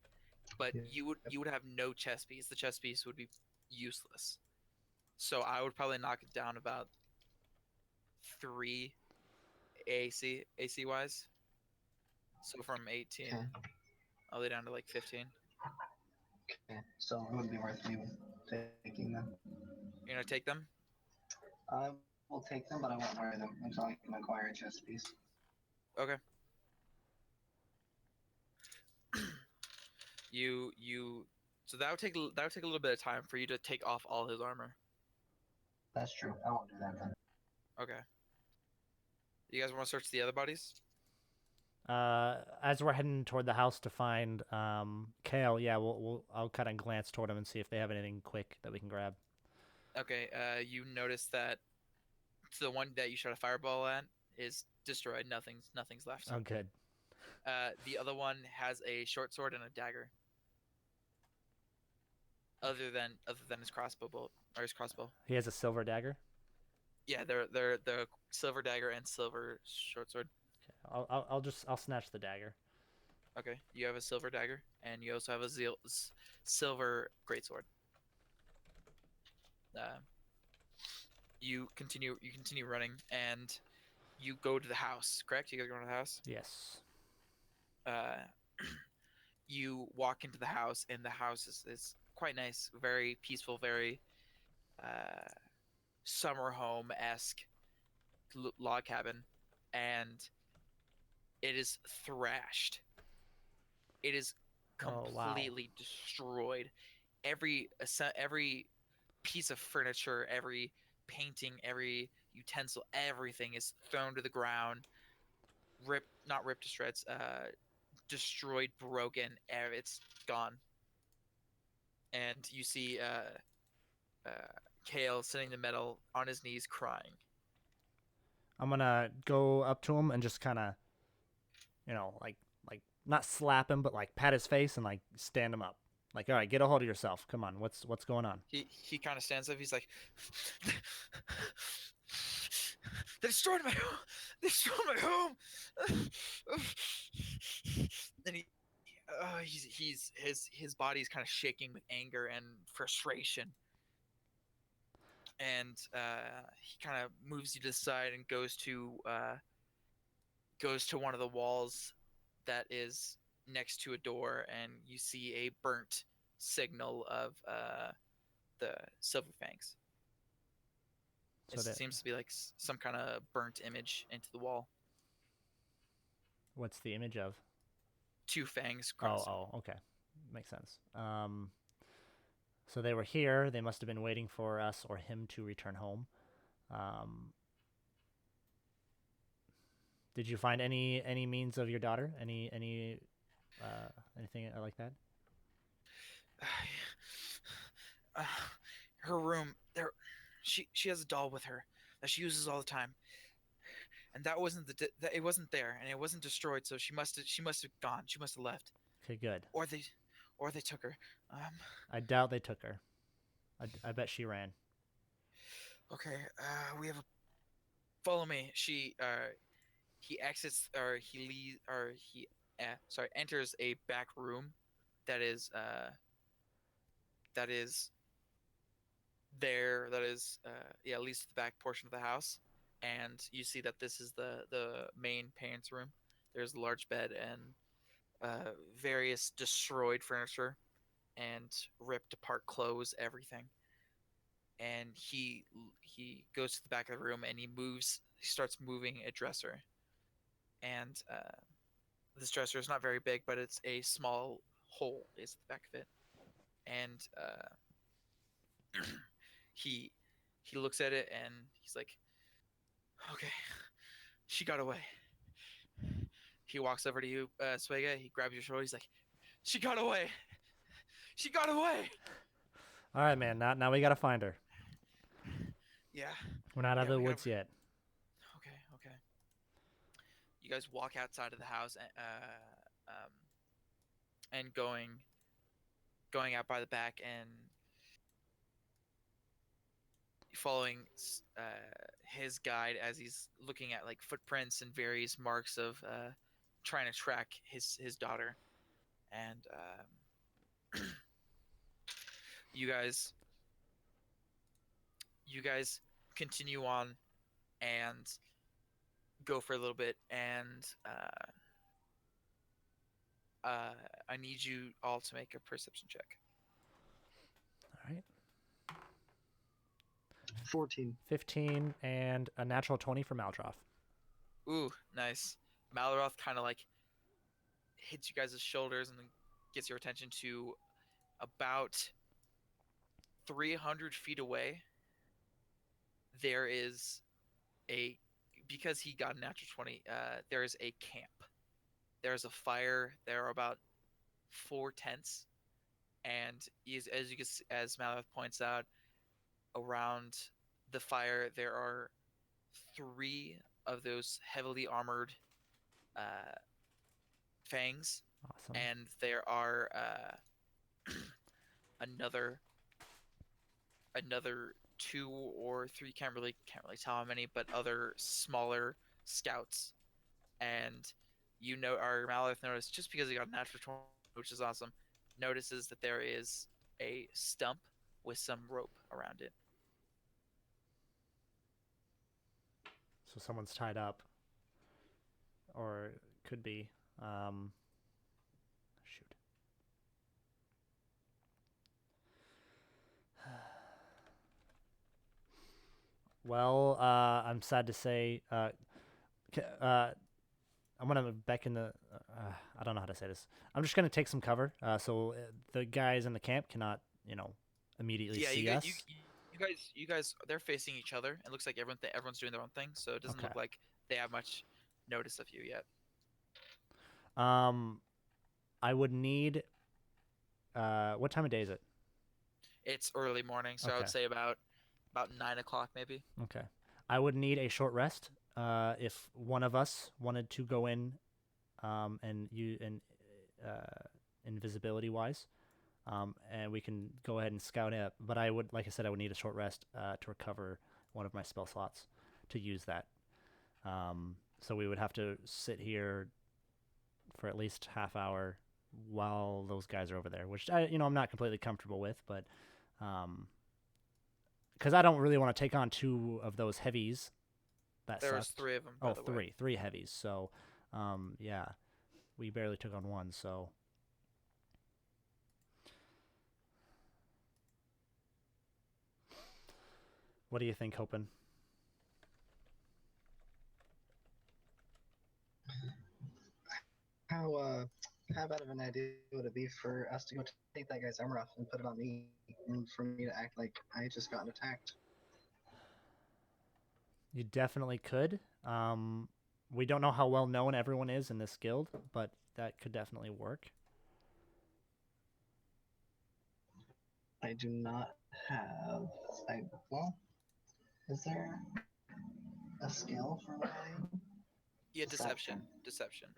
but Yeah. you would have no chest piece. The chest piece would be useless. So I would probably knock it down about 3 AC wise. So from 18 Okay. all the way down to like 15. Okay. So it wouldn't be worth me taking them. You're gonna take them? I will take them, but I won't wear them until I can acquire a chest piece. Okay. So that would take a little bit of time for you to take off all his armor. That's true. I won't do that then. Okay. You guys want to search the other bodies? As we're heading toward the house to find Kale, yeah, I'll kind of glance toward him and see if they have anything quick that we can grab. Okay. You notice that So the one that you shot a fireball at is destroyed. Nothing's left. Oh, good. The other one has a short sword and a dagger. Other than his crossbow bolt or his crossbow. He has a silver dagger. Yeah, they're the silver dagger and silver short sword. Okay. I'll snatch the dagger. Okay, you have a silver dagger, and you also have a silver greatsword. Uh, you continue running, and you go to the house. Correct? You guys go to the house. Yes. Uh, you walk into the house, and the house is quite nice, very peaceful, very uh, summer home esque log cabin, and it is thrashed. It is Oh, wow. completely destroyed. Every piece of furniture, every painting, every utensil, everything is thrown to the ground, ripped, not ripped to shreds, destroyed, broken. It's gone. And you see Kale sitting in the middle on his knees crying. I'm gonna go up to him and just kind of, like not slap him, but like pat his face and like stand him up. Like, all right, get a hold of yourself. Come on, what's going on? He kind of stands up. He's like, "They destroyed my home. They destroyed my home." And his body's kind of shaking with anger and frustration. And he kind of moves you to the side and goes to one of the walls that is next to a door, and you see a burnt signal of the Silver Fangs. So It that seems to be like some kind of burnt image into the wall. what's the image of? Two fangs Oh, crossing. okay, makes sense. So they were here. They must have been waiting for us or him to return home. Um, did you find any means of your daughter? Anything like that? Uh, her room there. She has a doll with her that she uses all the time, and that wasn't it wasn't there, and it wasn't destroyed. So she must have gone. She must have left, Okay, good. or they took her. Um. I doubt they took her. I bet she ran. Okay. We have a follow me. He exits or he leaves or he sorry enters a back room that is that is yeah, at least the back portion of the house, and you see that this is the main parents room. There's a large bed and various destroyed furniture and ripped apart clothes, everything. And he goes to the back of the room, and he starts moving a dresser. And this dresser is not very big, but it's a small hole is the back of it. And he he looks at it, and he's like, "Okay, she got away." He walks over to you, Swega. He grabs your shoulder. He's like, "She got away. She got away." All right, man. Now we gotta find her. Yeah, We're not out of yeah. the We gotta. woods yet. Okay, okay. You guys walk outside of the house, and going out by the back and following uh, his guide as he's looking at like footprints and various marks of trying to track his daughter. And you guys you guys continue on and go for a little bit, and I need you all to make a perception check. All right. 14. 15 and a natural 20 for Maldroth. Ooh, nice. Malroth kind of like hits you guys' shoulders and then gets your attention to about 300 feet away. There is a because he got a natural 20. There is a camp. There's a fire. There are about 4 tents, and as you can as Malroth points out, around the fire there are 3 of those heavily armored uh, fangs, Awesome. and there are another another 2 or 3, can't really tell how many, but other smaller scouts. And our Malith notice, just because he got a natural 20, which is awesome, notices that there is a stump with some rope around it. So someone's tied up, or could be. Shoot. Well, I'm sad to say. I'm gonna beckon the. I don't know how to say this. I'm just gonna take some cover, so the guys in the camp cannot, immediately Yeah, see us. you guys, they're facing each other. It looks like everyone's doing their own thing, so it doesn't Okay. look like they have much notice of you yet. Um, I would need. What time of day is it? It's early morning, so I Okay. would say about 9 o'clock maybe. Okay. I would need a short rest. If one of us wanted to go in, and uh, invisibility wise, and we can go ahead and scout it. But I would, like I said, I would need a short rest to recover one of my spell slots to use that. So we would have to sit here for at least half hour while those guys are over there, which I'm not completely comfortable with, but because I don't really want to take on two of those heavies. That There was sucked. 3 of them, by Oh, the way. three heavies. So, yeah, we barely took on one. So, what do you think, Hopin? How bad of an idea would it be for us to go take that guy's armor off and put it on me, and for me to act like I just gotten attacked? You definitely could. We don't know how well known everyone is in this guild, but that could definitely work. I do not have. Well, is there a skill for my Yeah, deception? deception.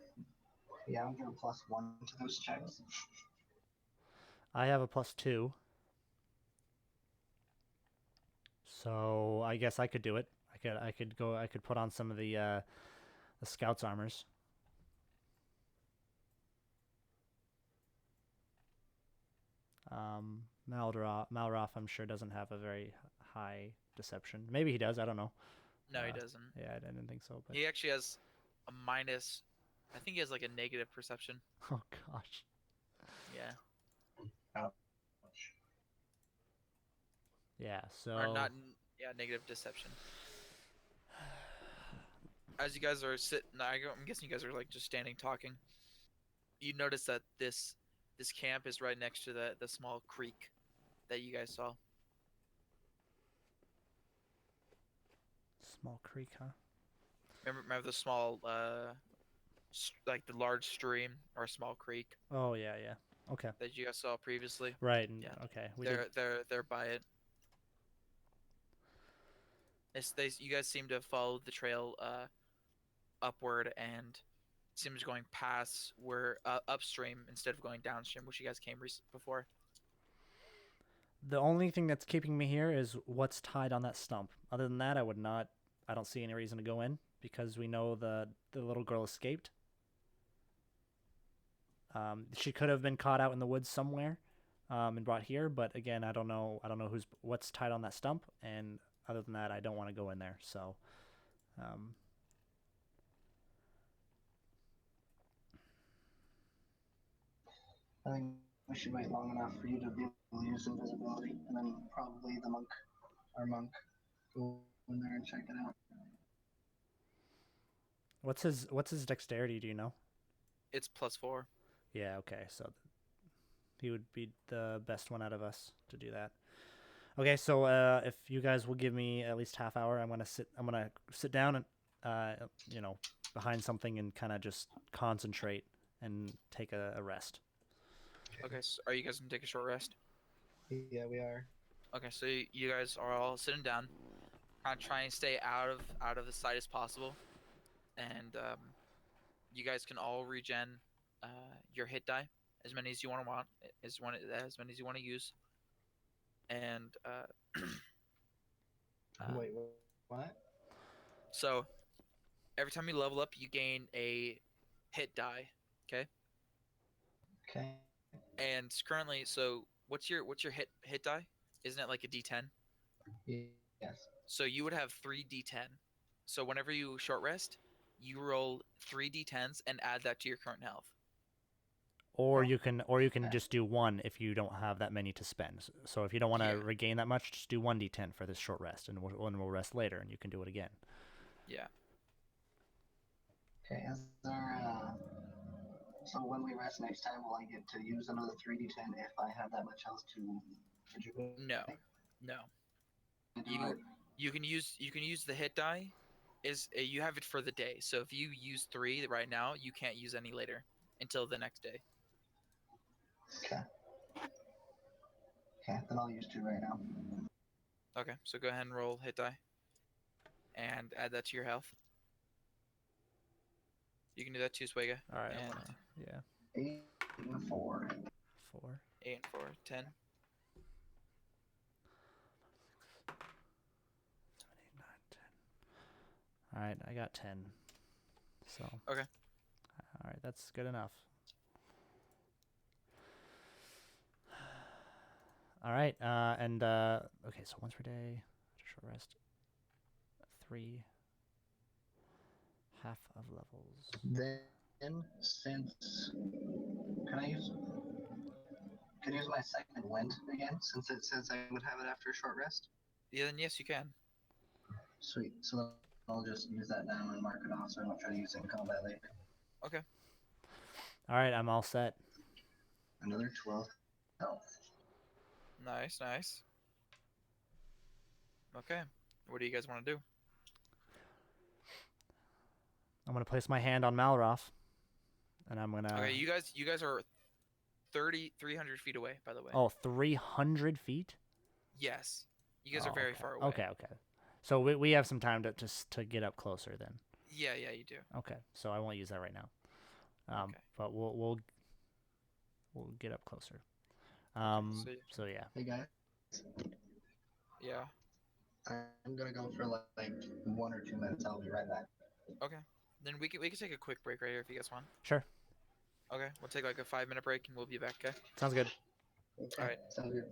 Yeah, I'm doing +1 to those checks. I have a +2, so I guess I could do it. I could put on some of the scouts armors. Malroth, I'm sure, doesn't have a very high deception. Maybe he does. I don't know. No, he doesn't. Yeah, I didn't think so. But He actually has a minus. I think he has like a negative perception. oh gosh. Yeah. Ouch. Yeah. Or So not. Yeah, negative deception. As you guys are sitting, I'm guessing you guys are like just standing talking. You notice that this camp is right next to the small creek that you guys saw. small creek, huh? Remember the small like the large stream or a small creek Oh yeah, yeah. Okay. that you guys saw previously? Right. And, Yeah, okay. We did. they're by it. You guys seem to have followed the trail upward, and it seems going past where upstream instead of going downstream, which you guys came before. The only thing that's keeping me here is what's tied on that stump. Other than that, I would not. I don't see any reason to go in because we know the little girl escaped. She could have been caught out in the woods somewhere, and brought here. But again, I don't know. I don't know what's tied on that stump. And other than that, I don't want to go in there. So, um, I think we should wait long enough for you to be able to use invisibility, and then probably our monk, go in there and check it out. what's his dexterity? Do you know? It's +4. Yeah. Okay. So he would be the best one out of us to do that. Okay, so if you guys will give me at least half hour, I'm gonna sit down and behind something and kind of just concentrate and take a rest. Okay, so are you guys gonna take a short rest? Yeah, we are. Okay, so you guys are all sitting down. kind of try and stay out of the sight as possible, and you guys can all regen your hit die as many as you want, as many as you want to use, and Wait, what? so every time you level up, you gain a hit die. Okay, Okay. and currently, so what's your hit die? Isn't it like a D10? Yes. So you would have three D10. So whenever you short rest, you roll three D10s and add that to your current health. Or Oh, you can okay. just do one if you don't have that many to spend. So if you don't want to Yeah. regain that much, just do 1d10 for this short rest, and we'll rest later, and you can do it again. Yeah. Okay. Is there? So when we rest next time, will I get to use another 3d10 if I have that much health to rejuvenate? No. No. Do You it. you can use the hit die. You have it for the day. So if you use three right now, you can't use any later until the next day. Okay. Okay. Then I'll use 2 right now. Okay. So go ahead and roll hit die and add that to your health. You can do that too, Swega. All right. And Yeah. 8 and 4. 4. 8 and 4, 10. 7, 8, 9, 10. All right, I got 10. So. Okay. All right, that's good enough. All right, okay, so once per day, short rest. 3 half of levels. Then, since can I use my second wind again? Since it says I would have it after a short rest. Yeah, then yes, you can. Sweet. So then I'll just use that now and mark it off, so I don't try to use it in combat later. Okay. All right, I'm all set. Another 12 health. Nice, nice. Okay. What do you guys want to do? I'm gonna place my hand on Malroth, and I'm gonna. Okay, you guys are 300 feet away, by the way. Oh, 300 feet. Yes. You guys are Oh, very okay. far away. Okay, okay. So we have some time to get up closer then. Yeah, yeah, you do. Okay, so I won't use that right now. Okay. But we'll get up closer. So yeah. Hey guys, Yeah. I'm gonna go for like 1 or 2 minutes. I'll be right back. Okay. Then we can take a quick break right here if you guys want. Sure. Okay. We'll take like a 5-minute break and we'll be back. Okay. Sounds good. Okay. All right. Sounds good.